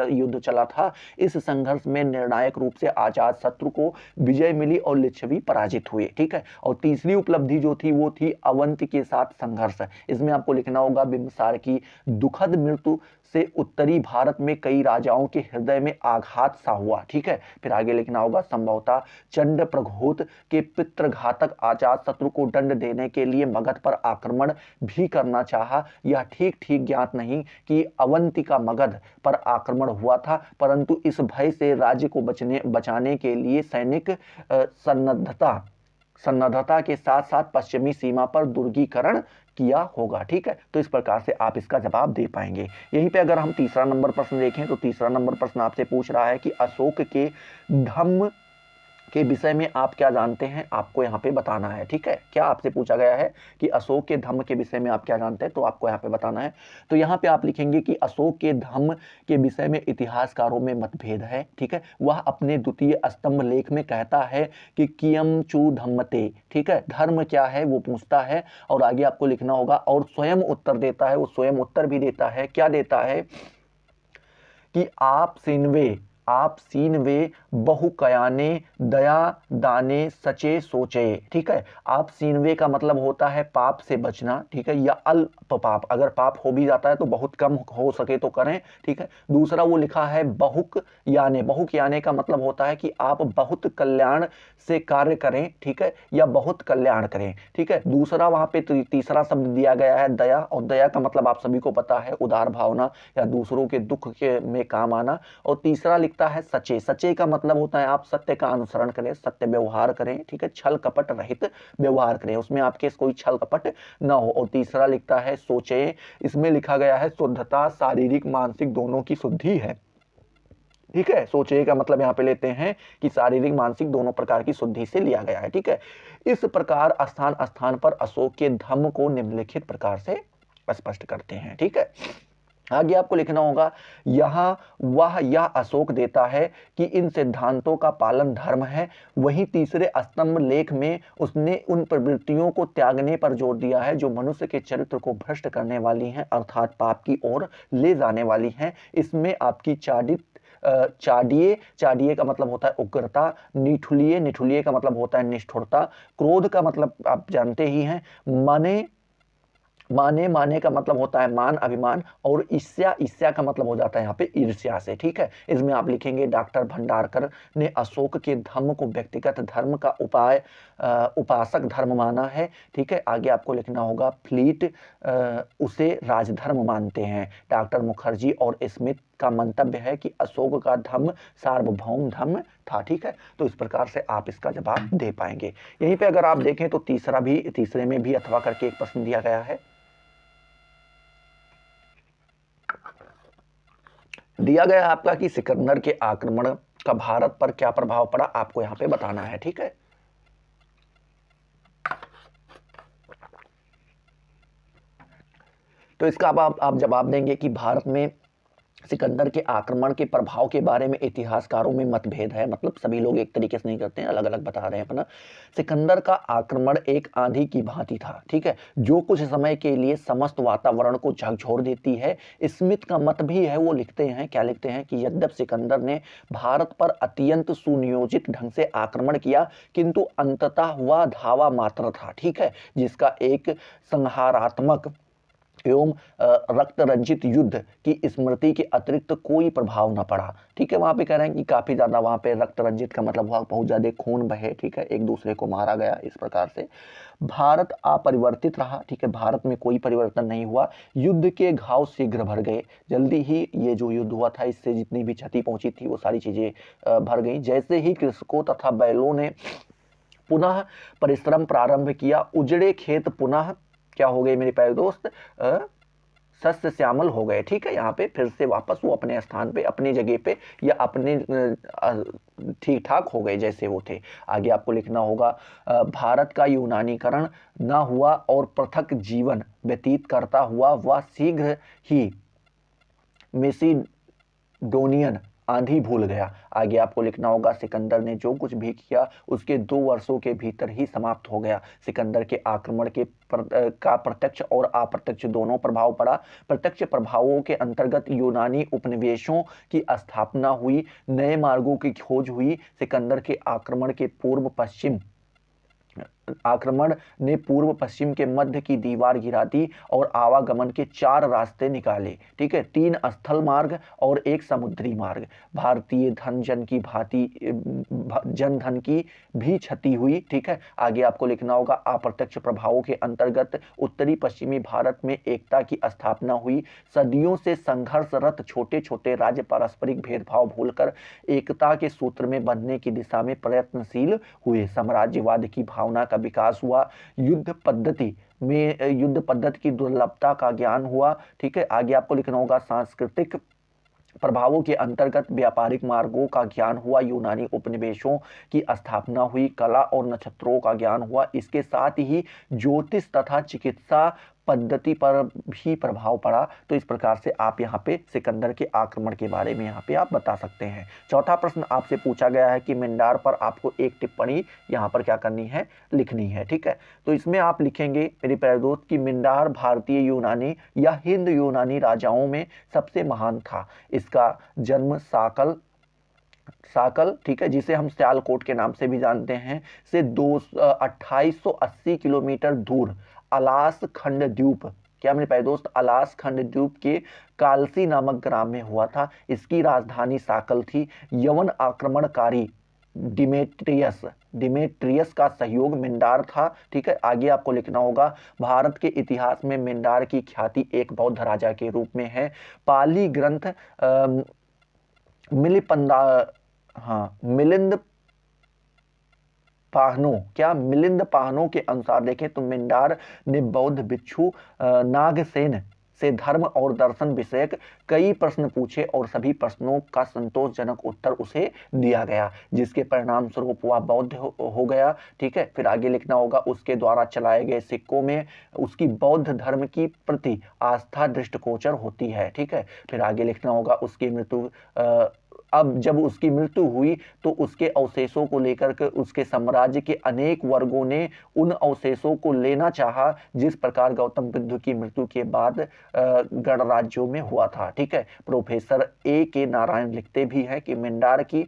Speaker 1: युद्ध चला था। इस संघर्ष में निर्णायक रूप से अजातशत्रु को विजय मिली और लिच्छवी पराजित हुए। ठीक है, और तीसरी उपलब्धि जो थी वो थी अवंती के साथ संघर्ष। इसमें आपको लिखना होगा बिंबिसार की दुखद मृत्यु से उत्तरी भारत में कई राजाओं के हृदय में आघात सा हुआ। ठीक है, फिर आगे लिखना होगा संभवतः चंड प्रघोत के पितृघातक अजातशत्रु को दंड देने के लिए मगध पर आक्रमण भी करना चाहा। यह ठीक ठीक ज्ञात नहीं कि अवंतिका मगध पर आक्रमण हुआ था, परंतु इस भय से राज्य को बचाने के लिए सैनिक सन्नद्धता के साथ साथ पश्चिमी सीमा पर दुर्गीकरण किया होगा। ठीक है, तो इस प्रकार से आप इसका जवाब दे पाएंगे। यहीं पे अगर हम तीसरा नंबर प्रश्न देखें तो तीसरा नंबर प्रश्न आपसे पूछ रहा है कि अशोक के धम्म के विषय में आप क्या जानते हैं, आपको यहाँ पे बताना है। ठीक है, क्या आपसे पूछा गया है कि अशोक के धम्म के विषय में आप क्या जानते हैं, तो आपको यहाँ पे बताना है। तो यहाँ पे आप लिखेंगे कि अशोक के धम्म के विषय में इतिहासकारों में मतभेद है। ठीक है, वह अपने द्वितीय स्तंभ लेख में कहता है कि कियम चू धम्मते। ठीक है, धर्म क्या है वो पूछता है और आगे आपको लिखना होगा और स्वयं उत्तर देता है। वो स्वयं उत्तर भी देता है, क्या देता है कि आप सीनवे बहुकयाने दया दाने सचे सोचे। ठीक है, आप सीनवे का मतलब होता है पाप से बचना। ठीक है, या अल्प पाप, अगर पाप हो भी जाता है तो बहुत कम हो सके तो करें। ठीक है, दूसरा वो लिखा है बहुक याने का मतलब होता है कि आप बहुत कल्याण से कार्य करें। ठीक है, या बहुत कल्याण करें। ठीक है, दूसरा वहां पे तीसरा शब्द दिया गया है दया, और दया का मतलब आप सभी को पता है उदार भावना या दूसरों के दुख के में काम आना। और तीसरा लिखता है सचे का मतलब होता है आप सत्य का अनुसरण करें, सत्य व्यवहार करें। ठीक है, छल कपट रहित व्यवहार करें, उसमें आपके कोई छल कपट ना हो। और तीसरा लिखता है सोचे, इसमें लिखा गया है शुद्धता शारीरिक मानसिक दोनों की शुद्धि है। ठीक है, सोचे का मतलब यहाँ पे लेते हैं कि शारीरिक मानसिक दोनों प्रकार की शुद्धि से लिया गया है। ठीक है, इस प्रकार स्थान स्थान पर अशोक के धम्म को निम्नलिखित प्रकार से स्पष्ट करते हैं। ठीक है, आगे आपको लिखना होगा यह अशोक देता है कि इन सिद्धांतों का पालन धर्म है। वहीं तीसरे स्तंभ लेख में उसने उन प्रवृत्तियों को त्यागने पर जोर दिया है जो मनुष्य के चरित्र को भ्रष्ट करने वाली हैं, अर्थात पाप की ओर ले जाने वाली हैं। इसमें आपकी चाडिये का मतलब होता है उग्रता, निठुलिये का मतलब होता है निष्ठुरता, क्रोध का मतलब आप जानते ही हैं, माने का मतलब होता है मान अभिमान, और ईर्ष्या का मतलब हो जाता है यहाँ पे ईर्ष्या से। ठीक है, इसमें आप लिखेंगे डॉक्टर भंडारकर ने अशोक के धम्म को व्यक्तिगत धर्म का उपासक धर्म माना है। ठीक है, आगे आपको लिखना होगा फ्लीट उसे राजधर्म मानते हैं। डॉक्टर मुखर्जी और स्मिथ का मंतव्य है कि अशोक का धम्म सार्वभौम धम्म था। ठीक है, तो इस प्रकार से आप इसका जवाब दे पाएंगे। यहीं पे अगर आप देखें तो तीसरे में भी अथवा करके एक प्रश्न दिया गया है। दिया गया है आपका कि सिकंदर के आक्रमण का भारत पर क्या प्रभाव पड़ा, आपको यहां पे बताना है। ठीक है, तो इसका अब आप जवाब देंगे कि भारत में सिकंदर के आक्रमण के प्रभाव के बारे में इतिहासकारों में मतभेद है, मतलब सभी लोग एक तरीके से नहीं करते हैं, अलग अलग बता रहे हैं अपना। सिकंदर का आक्रमण एक आंधी की भांति था, ठीक है, जो कुछ समय के लिए समस्त वातावरण को झकझोर देती है। स्मिथ का मत भी है, वो लिखते हैं, क्या लिखते हैं कि यद्यपि सिकंदर ने भारत पर अत्यंत सुनियोजित ढंग से आक्रमण किया, किंतु अंततः वह धावा मात्र था, ठीक है, जिसका एक संहारात्मक एवं रक्त रंजित युद्ध की स्मृति के अतिरिक्त कोई प्रभाव न पड़ा। ठीक है, वहां पे कह रहे हैं कि काफी ज्यादा वहां पे रक्त रंजित का मतलब हुआ बहुत ज्यादा खून बहे, ठीक है, एक दूसरे को मारा गया। इस प्रकार से भारत अपरिवर्तित रहा, ठीक है, भारत में कोई परिवर्तन नहीं हुआ। युद्ध के घाव शीघ्र भर गए, जल्दी ही ये जो युद्ध हुआ था इससे जितनी भी क्षति पहुंची थी वो सारी चीजें भर गई। जैसे ही कृषकों तथा बैलों ने पुनः परिश्रम प्रारंभ किया, उजड़े खेत पुनः क्या हो गए मेरे प्यारे दोस्त, सस्य श्यामल हो गए। ठीक है, यहाँ पे फिर से वापस वो अपने स्थान पे, अपनी जगह पे, या अपने ठीक ठाक हो गए जैसे वो थे। आगे आपको लिखना होगा भारत का यूनानीकरण न हुआ और पृथक जीवन व्यतीत करता हुआ वह शीघ्र ही मेसिडोनियन आंधी भूल गया। आगे आपको लिखना होगा सिकंदर ने जो कुछ भी किया उसके 2 वर्षों के भीतर ही समाप्त हो गया। सिकंदर के आक्रमण का प्रत्यक्ष और अप्रत्यक्ष दोनों प्रभाव पड़ा। प्रत्यक्ष प्रभावों के अंतर्गत यूनानी उपनिवेशों की स्थापना हुई, नए मार्गों की खोज हुई। सिकंदर के आक्रमण ने पूर्व पश्चिम के मध्य की दीवार गिरा दी और आवागमन के 4 रास्ते निकाले। ठीक है, 3 स्थल मार्ग और 1 समुद्री मार्ग। भारतीय जन धन की भी क्षति हुई। ठीक है, आगे आपको लिखना होगा अप्रत्यक्ष प्रभावों के अंतर्गत उत्तरी पश्चिमी भारत में एकता की स्थापना हुई। सदियों से संघर्षरत छोटे छोटे राज्य पारस्परिक भेदभाव भूलकर एकता के सूत्र में बंधने की दिशा में प्रयत्नशील हुए। साम्राज्यवाद की भावना का विकास हुआ। युद्ध पद्धति की दुर्लभता का ज्ञान हुआ। ठीक है, आगे आपको लिखना होगा सांस्कृतिक प्रभावों के अंतर्गत व्यापारिक मार्गों का ज्ञान हुआ। यूनानी उपनिवेशों की स्थापना हुई। कला और नक्षत्रों का ज्ञान हुआ। इसके साथ ही ज्योतिष तथा चिकित्सा पद्धति पर भी प्रभाव पड़ा। तो इस प्रकार से आप यहाँ पे सिकंदर के आक्रमण के बारे में यहाँ पे आप बता सकते हैं। चौथा प्रश्न आपसे पूछा गया है कि मिंडार पर आपको एक टिप्पणी यहाँ पर क्या करनी है, लिखनी है। ठीक है, तो इसमें आप लिखेंगे मेरे प्यारे दोस्त कि मिंडार भारतीय यूनानी या हिंद यूनानी राजाओं में सबसे महान था। इसका जन्म साकल, ठीक है, जिसे हम सियालकोट के नाम से भी जानते हैं, से 2880 किलोमीटर दूर अलास खंड द्वीप, क्या मेरे प्यारे दोस्त, अलास खंड द्वीप के कालसी नामक ग्राम में हुआ था। इसकी राजधानी साकल थी। यवन आक्रमणकारी डिमेट्रियस का सहयोग मिंडार था। ठीक है, आगे आपको लिखना होगा भारत के इतिहास में मिंडार की ख्याति एक बौद्ध राजा के रूप में है। पाली ग्रंथ मिलिंद पाहनो के अनुसार देखें तो मिंडार ने बौद्ध भिक्षु नागसेन से धर्म और दर्शन विषयक कई प्रश्न पूछे और सभी प्रश्नों का संतोषजनक उत्तर उसे दिया गया, जिसके परिणाम स्वरूप वह बौद्ध हो गया। ठीक है, फिर आगे लिखना होगा उसके द्वारा चलाए गए सिक्कों में उसकी बौद्ध धर्म की प्रति आस्था दृष्टिगोचर होती है। ठीक है, फिर आगे लिखना होगा उसकी मृत्यु अब जब उसकी मृत्यु हुई तो उसके अवशेषों को लेकर के उसके साम्राज्य के अनेक वर्गों ने उन अवशेषों को लेना चाहा, जिस प्रकार गौतम बुद्ध की मृत्यु के बाद गणराज्यों में हुआ था। ठीक है, प्रोफेसर A.K. नारायण लिखते भी हैं कि मिंडार की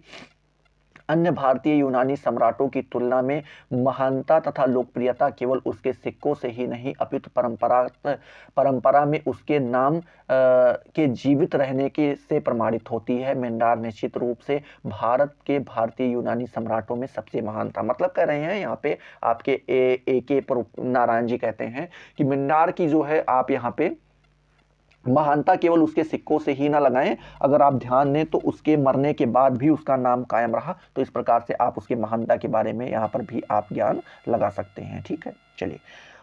Speaker 1: अन्य भारतीय यूनानी सम्राटों की तुलना में महानता तथा लोकप्रियता केवल उसके सिक्कों से ही नहीं अपितु परंपरा में उसके नाम के जीवित रहने के से प्रमाणित होती है। मिंडार निश्चित रूप से भारत के भारतीय यूनानी सम्राटों में सबसे महान था। मतलब कह रहे हैं यहाँ पे आपके A.K. नारायण जी कहते हैं कि मिंडार की जो है आप यहाँ पे महानता केवल उसके सिक्कों से ही ना लगाएं, अगर आप ध्यान दें तो उसके मरने के बाद भी उसका नाम कायम रहा। तो इस प्रकार से आप उसके महानता के बारे में यहाँ पर भी आप ज्ञान लगा सकते हैं। ठीक है, चलिए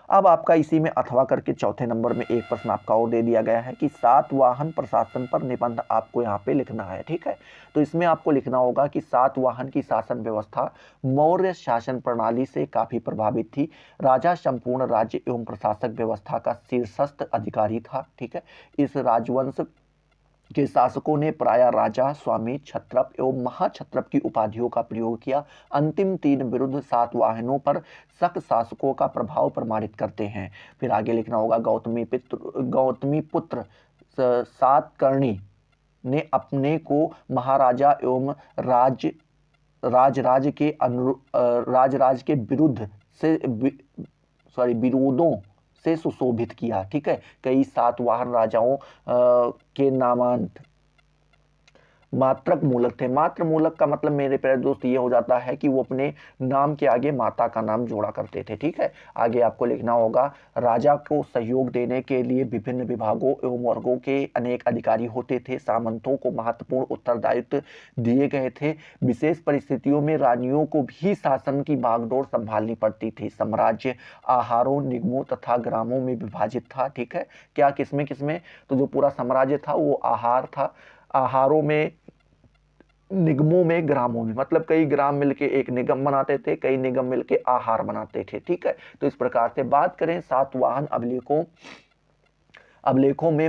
Speaker 1: अब आपका इसी में अथवा करके चौथे नंबर में एक प्रश्न आपका और दे दिया गया है कि सातवाहन प्रशासन पर निबंध आपको यहाँ पे लिखना है। ठीक है, तो इसमें आपको लिखना होगा कि सातवाहन की शासन व्यवस्था मौर्य शासन प्रणाली से काफी प्रभावित थी। राजा संपूर्ण राज्य एवं प्रशासक व्यवस्था का शीर्षस्थ अधिकारी था। ठीक है, इस राजवंश के शासकों ने प्रायः राजा, स्वामी, क्षत्रप एवं महाक्षत्रप की उपाधियों का प्रयोग किया। अंतिम तीन विरुद्ध सातवाहनों पर शक शासकों का प्रभाव प्रमाणित करते हैं। फिर आगे लिखना होगा गौतमी पुत्र सातकर्णी ने अपने को महाराजा एवं राजराज के विरुद्ध से विरोधों से सुशोभित किया। ठीक है, कई सातवाहन राजाओं के नामांत मात्रक मूलक थे। मात्र मूलक का मतलब मेरे प्यारे दोस्त ये हो जाता है कि वो अपने नाम के आगे माता का नाम जोड़ा करते थे। ठीक है, आगे आपको लिखना होगा राजा को सहयोग देने के लिए विभिन्न विभागों एवं वर्गों के अनेक अधिकारी होते थे। सामंतों को महत्वपूर्ण उत्तरदायित्व दिए गए थे। विशेष परिस्थितियों में रानियों को भी शासन की बागडोर संभालनी पड़ती थी। साम्राज्य आहारों, निगमों तथा ग्रामों में विभाजित था। ठीक है, क्या किसमें किसमें, तो जो पूरा साम्राज्य था वो आहार था, आहारों में, निगमों में, ग्रामों में, मतलब कई ग्राम मिलके एक निगम बनाते थे, कई निगम मिलके आहार बनाते थे। ठीक है, तो इस प्रकार से बात करें सातवाहन अभिलेखों में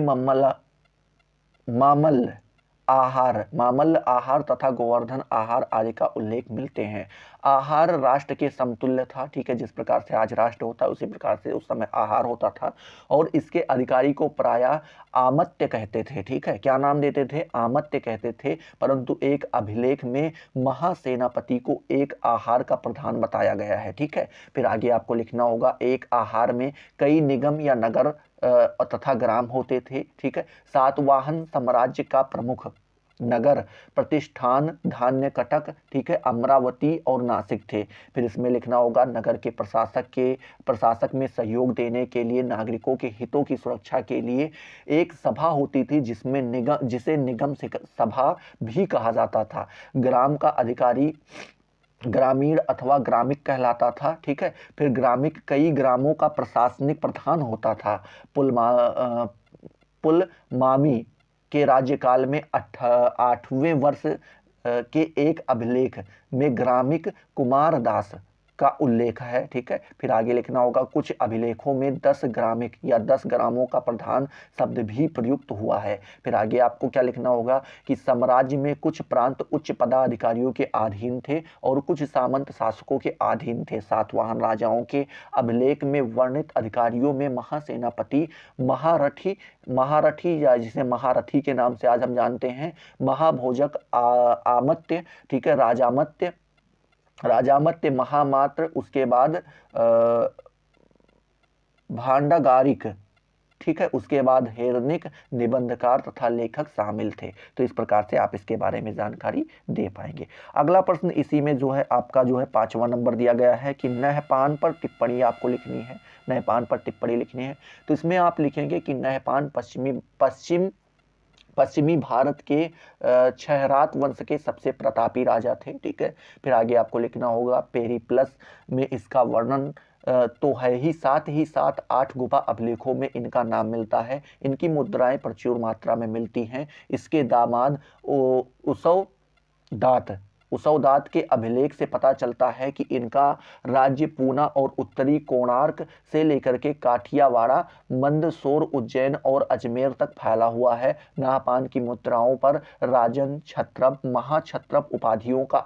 Speaker 1: मामल्ल आहार तथा गोवर्धन आहार आदि का उल्लेख मिलते हैं। आहार राष्ट्र के समतुल्य था। ठीक है, जिस प्रकार से आज राष्ट्र होता है उसी प्रकार से उस समय आहार होता था, और इसके अधिकारी को प्रायः आमत्य कहते थे। ठीक है, क्या नाम देते थे, आमत्य कहते थे। परंतु एक अभिलेख में महासेनापति को एक आहार का प्रधान बताया गया है। ठीक है, फिर आगे आपको लिखना होगा एक आहार में कई निगम या नगर तथा ग्राम होते थे। ठीक है, सातवाहन साम्राज्य का प्रमुख नगर प्रतिष्ठान धान्य कटक, ठीक है, अमरावती और नासिक थे। फिर इसमें लिखना होगा नगर के प्रशासक में सहयोग देने के लिए नागरिकों के हितों की सुरक्षा के लिए एक सभा होती थी जिसे निगम सभा भी कहा जाता था। ग्राम का अधिकारी ग्रामीण अथवा ग्रामिक कहलाता था। ठीक है, फिर ग्रामिक कई ग्रामों का प्रशासनिक प्रधान होता था। पुलमामी के राज्यकाल में 8वें वर्ष के एक अभिलेख में ग्रामिक कुमारदास का उल्लेख है। ठीक है, फिर आगे लिखना होगा कुछ अभिलेखों में 10 ग्रामिक या 10 ग्रामों का प्रधान शब्द भी प्रयुक्त हुआ है। फिर आगे आपको क्या लिखना होगा कि साम्राज्य में कुछ प्रांत उच्च पदाधिकारियों के अधीन थे और कुछ सामंत शासकों के अधीन थे। सातवाहन राजाओं के अभिलेख में वर्णित अधिकारियों में महासेनापति, महारथी या जिसे महारथी के नाम से आज हम जानते हैं, महाभोजक, आमत्य, ठीक है, राजामत्य, महामात्र, उसके बाद भांडागारिक, ठीक है, उसके बाद हेरनिक, निबंधकार तथा लेखक शामिल थे। तो इस प्रकार से आप इसके बारे में जानकारी दे पाएंगे। अगला प्रश्न इसी में जो है आपका जो है 5वां नंबर दिया गया है कि नहपान पर टिप्पणी आपको लिखनी है, नहपान पर टिप्पणी लिखनी है। तो इसमें आप लिखेंगे कि नहपान पश्चिमी भारत के क्षहरात वंश के सबसे प्रतापी राजा थे। ठीक है, फिर आगे आपको लिखना होगा पेरिप्लस में इसका वर्णन तो है ही, साथ ही साथ 8 गुफा अभिलेखों में इनका नाम मिलता है। इनकी मुद्राएं प्रचुर मात्रा में मिलती हैं। इसके दामाद उसवदात के अभिलेख से पता चलता है कि इनका राज्य पूना और उत्तरी कोणार्क से लेकर के काठियावाड़ा, मंदसौर, उज्जैन और अजमेर तक फैला हुआ है। नाहपान की मुद्राओं पर राजन, क्षत्रप, महाक्षत्रप उपाधियों का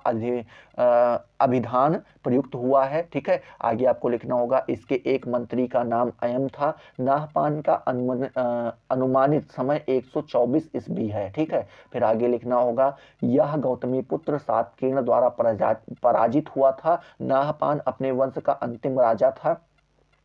Speaker 1: अभिधान प्रयुक्त हुआ है। ठीक है, आगे आपको लिखना होगा इसके एक मंत्री का नाम अयम था। नाहपान का अनुमानित समय 124 ईस्वी है। ठीक है, फिर आगे लिखना होगा यह गौतमी पुत्र सातकर्ण द्वारा पराजित हुआ था। नाहपान अपने वंश का अंतिम राजा था।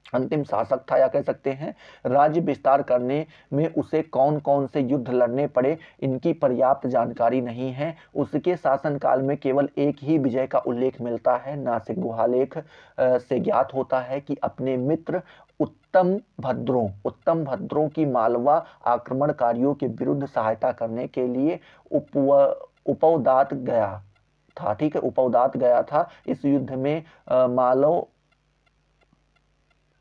Speaker 1: अंतिम शासक था, या कह सकते हैं राज्य विस्तार करने में उसे कौन कौन से युद्ध लड़ने पड़े इनकी पर्याप्त जानकारी नहीं है। उसके शासनकाल में केवल एक ही विजय का उल्लेख मिलता है। नासिक गुहालेख से ज्ञात होता है कि अपने मित्र उत्तम भद्रों की मालवा आक्रमणकारियों के विरुद्ध सहायता करने के लिए उपौदात गया था। ठीक है, उपौदात गया था। इस युद्ध में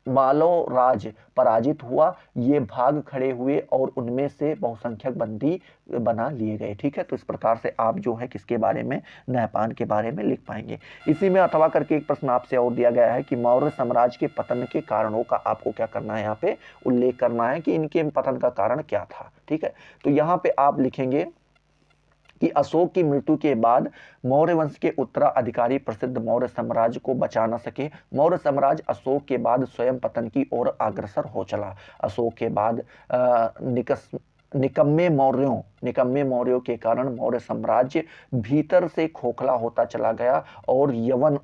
Speaker 1: मालव राज पराजित हुआ। ये भाग खड़े हुए और उनमें से बहुसंख्यक बंदी बना लिए गए। ठीक है, तो इस प्रकार से आप जो है किसके बारे में, नहपान के बारे में लिख पाएंगे। इसी में अथवा करके एक प्रश्न आपसे और दिया गया है कि मौर्य साम्राज्य के पतन के कारणों का आपको क्या करना है, यहाँ पे उल्लेख करना है कि इनके पतन का कारण क्या था। ठीक है, तो यहाँ पे आप लिखेंगे कि अशोक की मृत्यु के बाद मौर्य वंश के उत्तराधिकारी प्रसिद्ध मौर्य साम्राज्य को बचा न सके। मौर्य साम्राज्य अशोक के बाद स्वयं पतन की ओर अग्रसर हो चला। अशोक के बाद निकम्मे मौर्यों के कारण मौर्य साम्राज्य भीतर से खोखला होता चला गया और यवन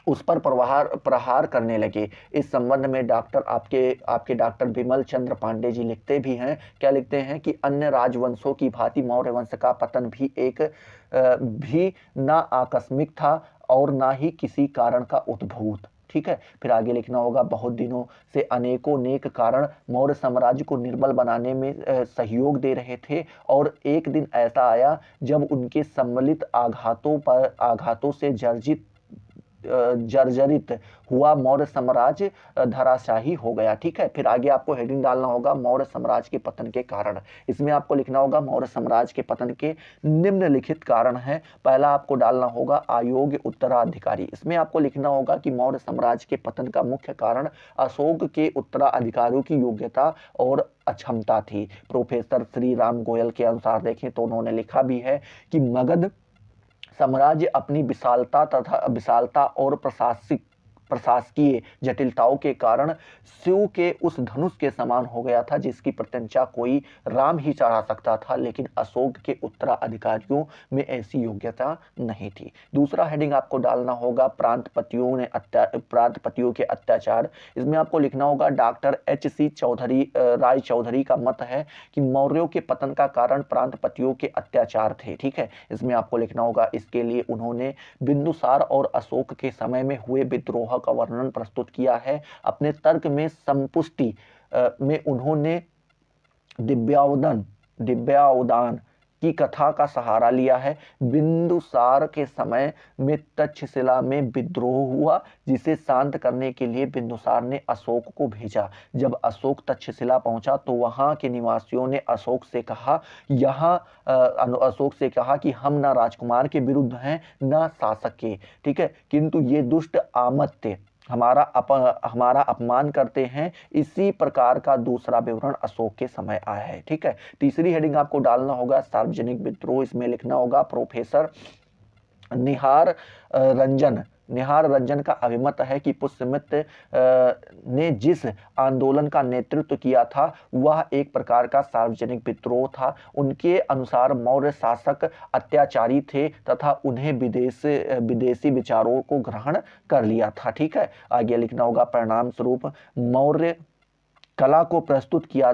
Speaker 1: उस पर प्रहार करने लगे। इस संबंध में आपके डॉक्टर विमल चंद्र पांडे जी लिखते भी हैं, क्या लिखते हैं कि अन्य राजवंशों की भांति मौर्य वंश का पतन भी ना आकस्मिक था और ना ही किसी कारण का उद्भूत। ठीक है, फिर आगे लिखना होगा बहुत दिनों से अनेकों नेक कारण मौर्य साम्राज्य को निर्बल बनाने में सहयोग दे रहे थे और एक दिन ऐसा आया जब उनके सम्मिलित आघातों से जर्जरित हुआ मौर्य साम्राज्य धराशाही हो गया। ठीक है, फिर आगे आपको हेडिंग डालना होगा मौर्य साम्राज्य के पतन के कारण। इसमें आपको लिखना होगा मौर्य साम्राज्य के पतन के निम्नलिखित कारण हैं। पहला आपको डालना होगा अयोग्य उत्तराधिकारी। इसमें आपको लिखना होगा कि मौर्य साम्राज्य के पतन का मुख्य कारण अशोक के उत्तराधिकारियों की योग्यता और अक्षमता थी। प्रोफेसर श्री राम गोयल के अनुसार देखें तो उन्होंने लिखा भी है कि मगध साम्राज्य अपनी विशालता और प्रशासकीय जटिलताओं के कारण शिव के उस धनुष के समान हो गया था जिसकी प्रत्यंचा कोई राम ही चढ़ा सकता था, लेकिन अशोक के उत्तराधिकारियों में ऐसी योग्यता नहीं थी। दूसरा हेडिंग आपको डालना होगा प्रांतपतियों के अत्याचार। इसमें आपको लिखना होगा डॉक्टर H.C. राय चौधरी का मत है कि मौर्यों के पतन का कारण प्रांतपतियों के अत्याचार थे। ठीक है, इसमें आपको लिखना होगा इसके लिए उन्होंने बिंदुसार और अशोक के समय में हुए विद्रोह का वर्णन प्रस्तुत किया है। अपने तर्क में संपुष्टि में उन्होंने दिव्यावदान की कथा का सहारा लिया है। बिंदुसार के समय में तक्षशिला में विद्रोह हुआ जिसे शांत करने के लिए बिंदुसार ने अशोक को भेजा। जब अशोक तक्षशिला पहुंचा तो वहां के निवासियों ने अशोक से कहा कि हम ना राजकुमार के विरुद्ध हैं ना शासक के। ठीक है, किंतु ये दुष्ट आमत्य हमारा अपमान करते हैं। इसी प्रकार का दूसरा विवरण अशोक के समय आया है। ठीक है, तीसरी हेडिंग आपको डालना होगा सार्वजनिक विद्रोह। इसमें लिखना होगा प्रोफेसर निहार रंजन का अभिमत है कि पुष्यमित्र ने जिस आंदोलन का नेतृत्व किया था वह एक प्रकार का सार्वजनिक विद्रोह था। उनके अनुसार मौर्य शासक अत्याचारी थे तथा उन्हें विदेशी विचारों को ग्रहण कर लिया था। ठीक है, आगे लिखना होगा परिणाम स्वरूप मौर्य कला को प्रस्तुत किया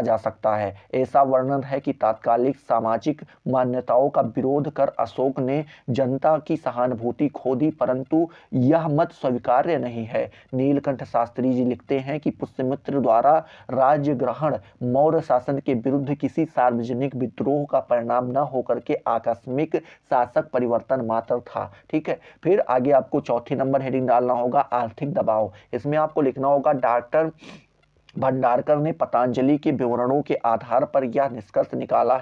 Speaker 1: जा सकता है। ऐसा वर्णन है कि तात्कालिक सामाजिक मान्यताओं का विरोध कर अशोक ने जनता की सहानुभूति खो दी, परंतु यह मत स्वीकार्य नहीं है। नीलकंठ शास्त्री जी लिखते हैं कि पुष्यमित्र द्वारा राज्य ग्रहण मौर्य शासन के विरुद्ध किसी सार्वजनिक विद्रोह का परिणाम न होकर के आकस्मिक शासक परिवर्तन मात्र था। ठीक है, फिर आगे आपको चौथी नंबर हेडिंग डालना होगा आर्थिक दबाव। इसमें आपको लिखना होगा डॉक्टर भंडारकर ने पतंजलि के विवरणों के आधार पर यह निष्कर्ष निकाला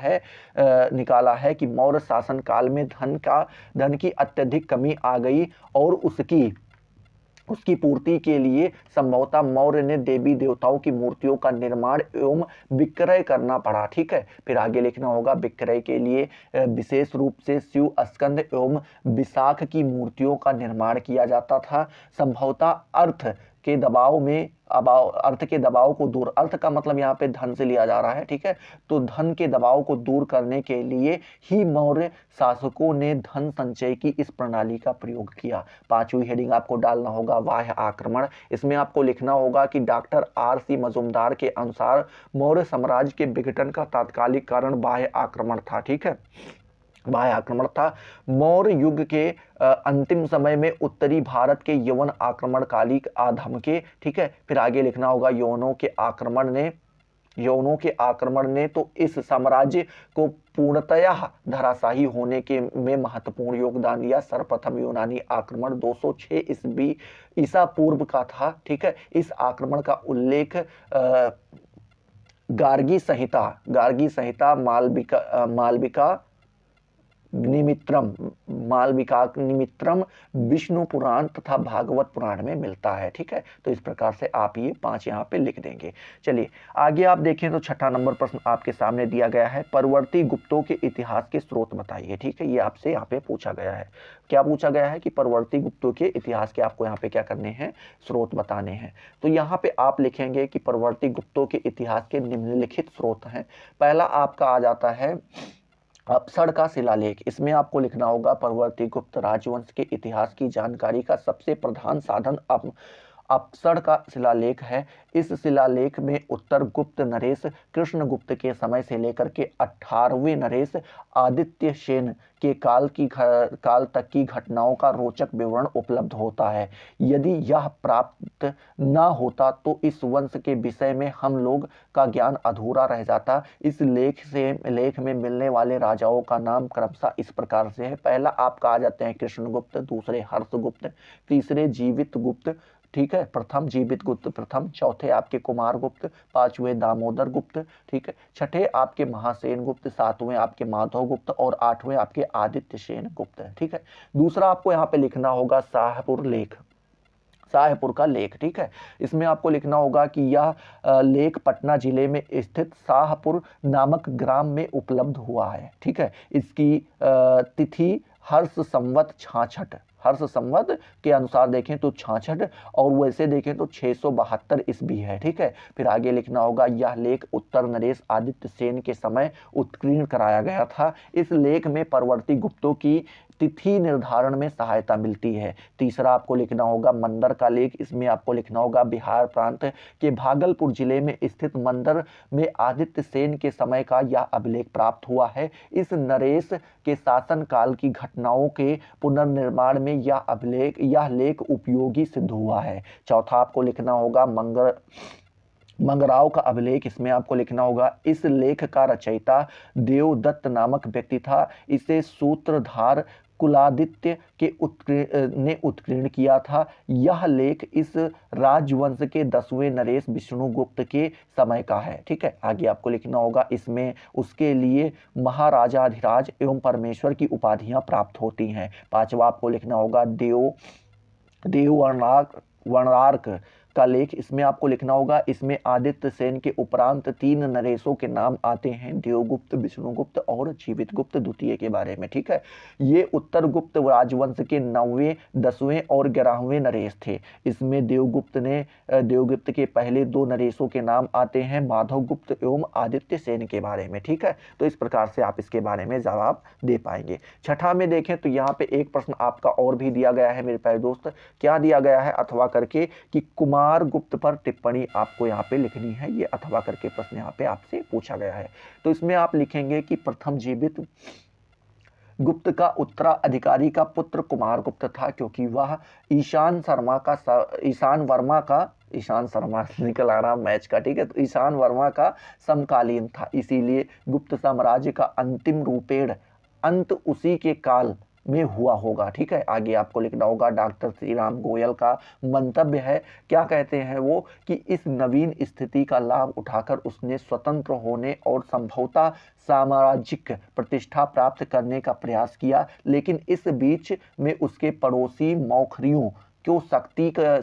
Speaker 1: है कि मौर्य शासन काल में धन की अत्यधिक कमी आ गई और उसकी पूर्ति के लिए संभवतः मौर्य ने देवी देवताओं की मूर्तियों का निर्माण एवं विक्रय करना पड़ा। ठीक है, फिर आगे लिखना होगा विक्रय के लिए विशेष रूप से शिव स्कंद एवं विशाख की मूर्तियों का निर्माण किया जाता था। संभवतः अर्थ के दबाव में अर्थ के दबाव को दूर, अर्थ का मतलब यहाँ पे धन से लिया जा रहा है, ठीक है। तो धन के दबाव को दूर करने के लिए ही मौर्य शासकों ने धन संचय की इस प्रणाली का प्रयोग किया। 5वीं हेडिंग आपको डालना होगा बाह्य आक्रमण। इसमें आपको लिखना होगा कि डॉक्टर R.C. मजूमदार के अनुसार मौर्य साम्राज्य के विघटन का तात्कालिक कारण बाह्य आक्रमण था, ठीक है, बाह्य आक्रमण था। मौर्य युग के अंतिम समय में उत्तरी भारत के यवन आक्रमणकालिक आधम के, ठीक है। फिर आगे लिखना होगा यवनों के आक्रमण ने तो इस साम्राज्य को पूर्णतः धराशायी होने के में महत्वपूर्ण योगदान दिया। सर्वप्रथम यूनानी आक्रमण 206 ईसा पूर्व का था, ठीक है। इस आक्रमण का उल्लेख गार्गी संहिता मालविका निमित्रम विष्णु पुराण तथा भागवत पुराण में मिलता है, ठीक है। तो इस प्रकार से आप ये 5 यहाँ पे लिख देंगे। चलिए आगे आप देखें तो 6ठा नंबर प्रश्न आपके सामने दिया गया है, परवर्ती गुप्तों के इतिहास के स्रोत बताइए, ठीक है। ये आपसे यहाँ पे पूछा गया है। क्या पूछा गया है कि परवर्ती गुप्तों के इतिहास के आपको यहाँ पे क्या करने हैं, स्रोत बताने हैं। तो यहाँ पे आप लिखेंगे कि परवर्ती गुप्तों के इतिहास के निम्नलिखित स्रोत हैं। पहला आपका आ जाता है अपसड़ का शिलालेख। इसमें आपको लिखना होगा परवर्ती गुप्त राजवंश के इतिहास की जानकारी का सबसे प्रधान साधन अपसड़ का शिलालेख है। इस शिलालेख में उत्तर गुप्त नरेश कृष्णगुप्त के समय से लेकर के 18वें नरेश आदित्य सेन के काल तक की घटनाओं का रोचक विवरण उपलब्ध होता है। यदि यह प्राप्त न होता तो इस वंश के विषय में हम लोग का ज्ञान अधूरा रह जाता। इस लेख में मिलने वाले राजाओं का नाम क्रमशः इस प्रकार से है। पहला आपका आ जाते हैं कृष्णगुप्त, दूसरे हर्षगुप्त, तीसरे जीवित गुप्त, ठीक है, प्रथम जीवित गुप्त प्रथम, चौथे आपके कुमार गुप्त, 5वें दामोदर गुप्त, ठीक है, 6ठे आपके महासेन गुप्त, 7वें आपके माधव गुप्त और 8वें आपके आदित्य सेन गुप्त, ठीक है। दूसरा आपको यहाँ पे लिखना होगा शाहपुर का लेख, ठीक है। इसमें आपको लिखना होगा कि यह लेख पटना जिले में स्थित शाहपुर नामक ग्राम में उपलब्ध हुआ है, ठीक है। इसकी तिथि हर्ष संवत के अनुसार देखें तो 66 और वैसे देखें तो 672 ईस्वी है, ठीक है। फिर आगे लिखना होगा यह लेख उत्तर नरेश आदित्य सेन के समय उत्कीर्ण कराया गया था। इस लेख में परवर्ती गुप्तों की तिथि निर्धारण में सहायता मिलती है। तीसरा आपको लिखना होगा मंदर का लेख। इसमें आपको लिखना होगा बिहार प्रांत के भागलपुर जिले में स्थित मंदर में आदित्य सेन के समय का यह अभिलेख प्राप्त हुआ है। इस नरेश के शासन काल की घटनाओं के पुनर्निर्माण में यह लेख उपयोगी सिद्ध हुआ है। चौथा आपको लिखना होगा मंगराव का अभिलेख। इसमें आपको लिखना होगा इस लेख का रचयिता देवदत्त नामक व्यक्ति था। इसे सूत्रधार कुलादित्य ने उत्कीर्ण किया था। यह लेख इस राजवंश के 10वें नरेश विष्णुगुप्त के समय का है, ठीक है। आगे आपको लिखना होगा इसमें उसके लिए महाराजाधिराज एवं परमेश्वर की उपाधियां प्राप्त होती हैं। पांचवा आपको लिखना होगा देव वर्णार्क का लेख। इसमें आपको लिखना होगा इसमें आदित्य सेन के उपरांत 3 नरेशों के नाम आते हैं, देवगुप्त, विष्णुगुप्त और जीवित गुप्त द्वितीय के बारे में, ठीक है। ये उत्तर गुप्त राजवंश के 9वें, 10वें और 11वें नरेश थे। इसमें देवगुप्त के पहले 2 नरेशों के नाम आते हैं, माधव गुप्त एवं आदित्य सेन के बारे में, ठीक है। तो इस प्रकार से आप इसके बारे में जवाब दे पाएंगे। छठा में देखें तो यहाँ पे एक प्रश्न आपका और भी दिया गया है मेरे प्यारे दोस्त। क्या दिया गया है अथवा करके कि कुमार गुप्त पर टिप्पणी आपको यहाँ पे लिखनी है। ये अथवा करके प्रश्न यहाँ पे आपसे पूछा गया है। तो इसमें आप लिखेंगे कि प्रथम जीवित गुप्त का उत्तराधिकारी का पुत्र कुमार गुप्त था, क्योंकि वह ईशान शर्मा निकल आ रहा मैच का, ठीक है। तो ईशान वर्मा का समकालीन था, इसीलिए गुप्त साम्राज्य का अंतिम रूपेण अंत उसी के काल में हुआ होगा, ठीक है। आगे आपको लिखना होगा डॉक्टर श्री राम गोयल का मंतव्य है। क्या कहते हैं वो कि इस नवीन स्थिति का लाभ उठाकर उसने स्वतंत्र होने और संभवतः साम्राज्यिक प्रतिष्ठा प्राप्त करने का प्रयास किया, लेकिन इस बीच में उसके पड़ोसी मौखरियों की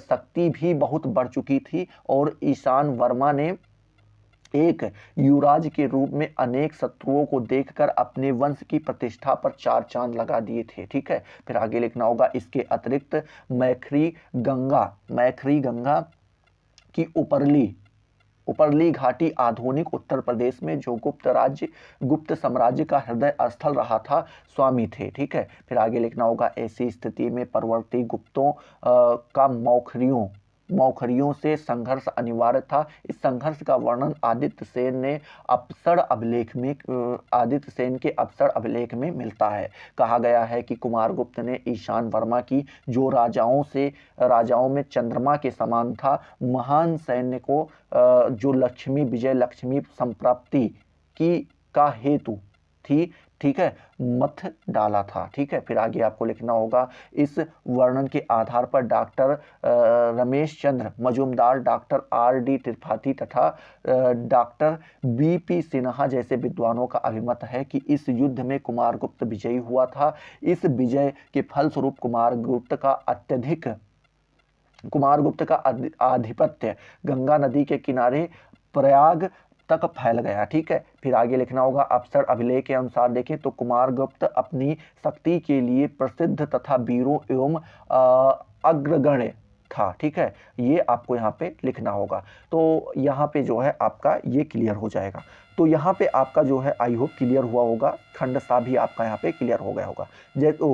Speaker 1: शक्ति भी बहुत बढ़ चुकी थी और ईशान वर्मा ने एक युवराज के रूप में अनेक शत्रुओं को देखकर अपने वंश की प्रतिष्ठा पर चार चांद लगा दिए थे। ठीक है, फिर आगे लिखना होगा इसके अतिरिक्त मैखरी गंगा की उपरली घाटी आधुनिक उत्तर प्रदेश में जो गुप्त साम्राज्य का हृदय स्थल रहा था स्वामी थे। ठीक है, फिर आगे लिखना होगा ऐसी स्थिति में परवर्ती गुप्तों का मौखरियों से संघर्ष अनिवार्य था। इस संघर्ष का वर्णन आदित्य सेन के अप्सर अभिलेख में मिलता है। कहा गया है कि कुमारगुप्त ने ईशान वर्मा की, जो राजाओं में चंद्रमा के समान था, महान सैन्य को जो विजय लक्ष्मी संप्राप्ति की का हेतु थी, ठीक है, मत डाला था। ठीक है, फिर आगे आपको लिखना होगा इस वर्णन के आधार पर doctor Ramesh Chandra Majumdar, doctor R.D. Tripathi तथा डॉक्टर B.P. सिन्हा जैसे विद्वानों का अभिमत है कि इस युद्ध में कुमारगुप्त विजयी हुआ था। इस विजय के फलस्वरूप कुमारगुप्त का आधिपत्य गंगा नदी के किनारे प्रयाग तक फैल गया। ठीक है, फिर आगे लिखना होगा अप्सर अभिलेख के अनुसार देखें तो कुमारगुप्त अपनी शक्ति के लिए प्रसिद्ध तथा वीरों एवं अग्रगण्य था। ठीक है, ये आपको यहाँ पे लिखना होगा। तो यहाँ पे जो है आपका ये क्लियर हो जाएगा। तो यहाँ पे आपका जो है आई होप क्लियर हुआ होगा। खंड सा भी आपका यहाँ पे क्लियर हो गया होगा,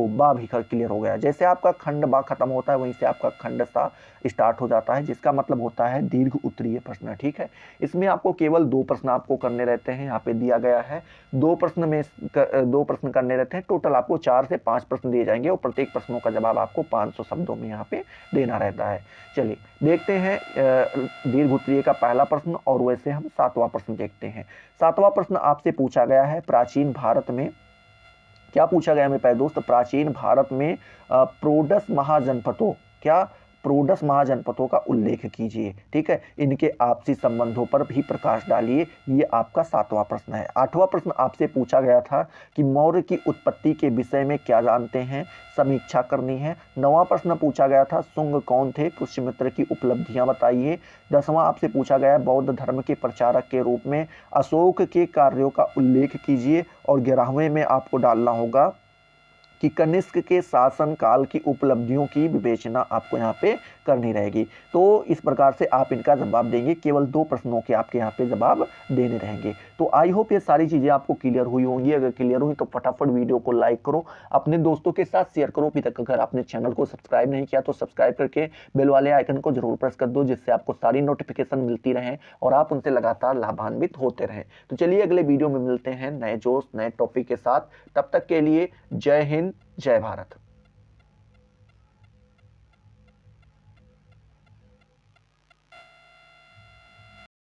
Speaker 1: बा भी क्लियर हो गया। जैसे आपका खंड बा खत्म होता है वहीं से आपका खंड सा स्टार्ट हो जाता है, जिसका मतलब होता है दीर्घ उत्तरीय प्रश्न। ठीक है, इसमें आपको केवल 2 प्रश्न आपको करने रहते हैं। यहाँ पे दिया गया है 2 प्रश्न करने रहते हैं। टोटल आपको 4 से 5 प्रश्न दिए जाएंगे और प्रत्येक प्रश्नों का जवाब आपको 500 शब्दों में यहाँ पे देना रहता है। चलिए देखते हैं दीर्घ उत्तरीय का पहला प्रश्न, और वैसे हम 7वां प्रश्न देखते हैं। 7वां प्रश्न आपसे पूछा गया है प्राचीन भारत में, क्या पूछा गया मेरे प्यारे दोस्त, प्राचीन भारत में प्रोडस महाजनपदों का उल्लेख कीजिए। ठीक है, इनके आपसी संबंधों पर भी प्रकाश डालिए। ये आपका 7वां प्रश्न है। 8वां प्रश्न आपसे पूछा गया था कि मौर्य की उत्पत्ति के विषय में क्या जानते हैं, समीक्षा करनी है। 9वां प्रश्न पूछा गया था शुंग कौन थे, पुष्यमित्र की उपलब्धियां बताइए। 10वां आपसे पूछा गया बौद्ध धर्म के प्रचारक के रूप में अशोक के कार्यों का उल्लेख कीजिए। और 11वें में आपको डालना होगा कि कनिष्क के शासन काल की उपलब्धियों की विवेचना आपको यहाँ पे करनी रहेगी। तो इस प्रकार से आप इनका जवाब देंगे। केवल 2 प्रश्नों के आपके यहाँ पे जवाब देने रहेंगे। तो आई होप ये सारी चीज़ें आपको क्लियर हुई होंगी। अगर क्लियर हुई तो फटाफट वीडियो को लाइक करो, अपने दोस्तों के साथ शेयर करो। अभी तक अगर आपने चैनल को सब्सक्राइब नहीं किया तो सब्सक्राइब करके बेल वाले आइकन को जरूर प्रेस कर दो, जिससे आपको सारी नोटिफिकेशन मिलती रहें और आप उनसे लगातार लाभान्वित होते रहें। तो चलिए अगले वीडियो में मिलते हैं नए जोश नए टॉपिक के साथ। तब तक के लिए जय हिंद, जय भारत।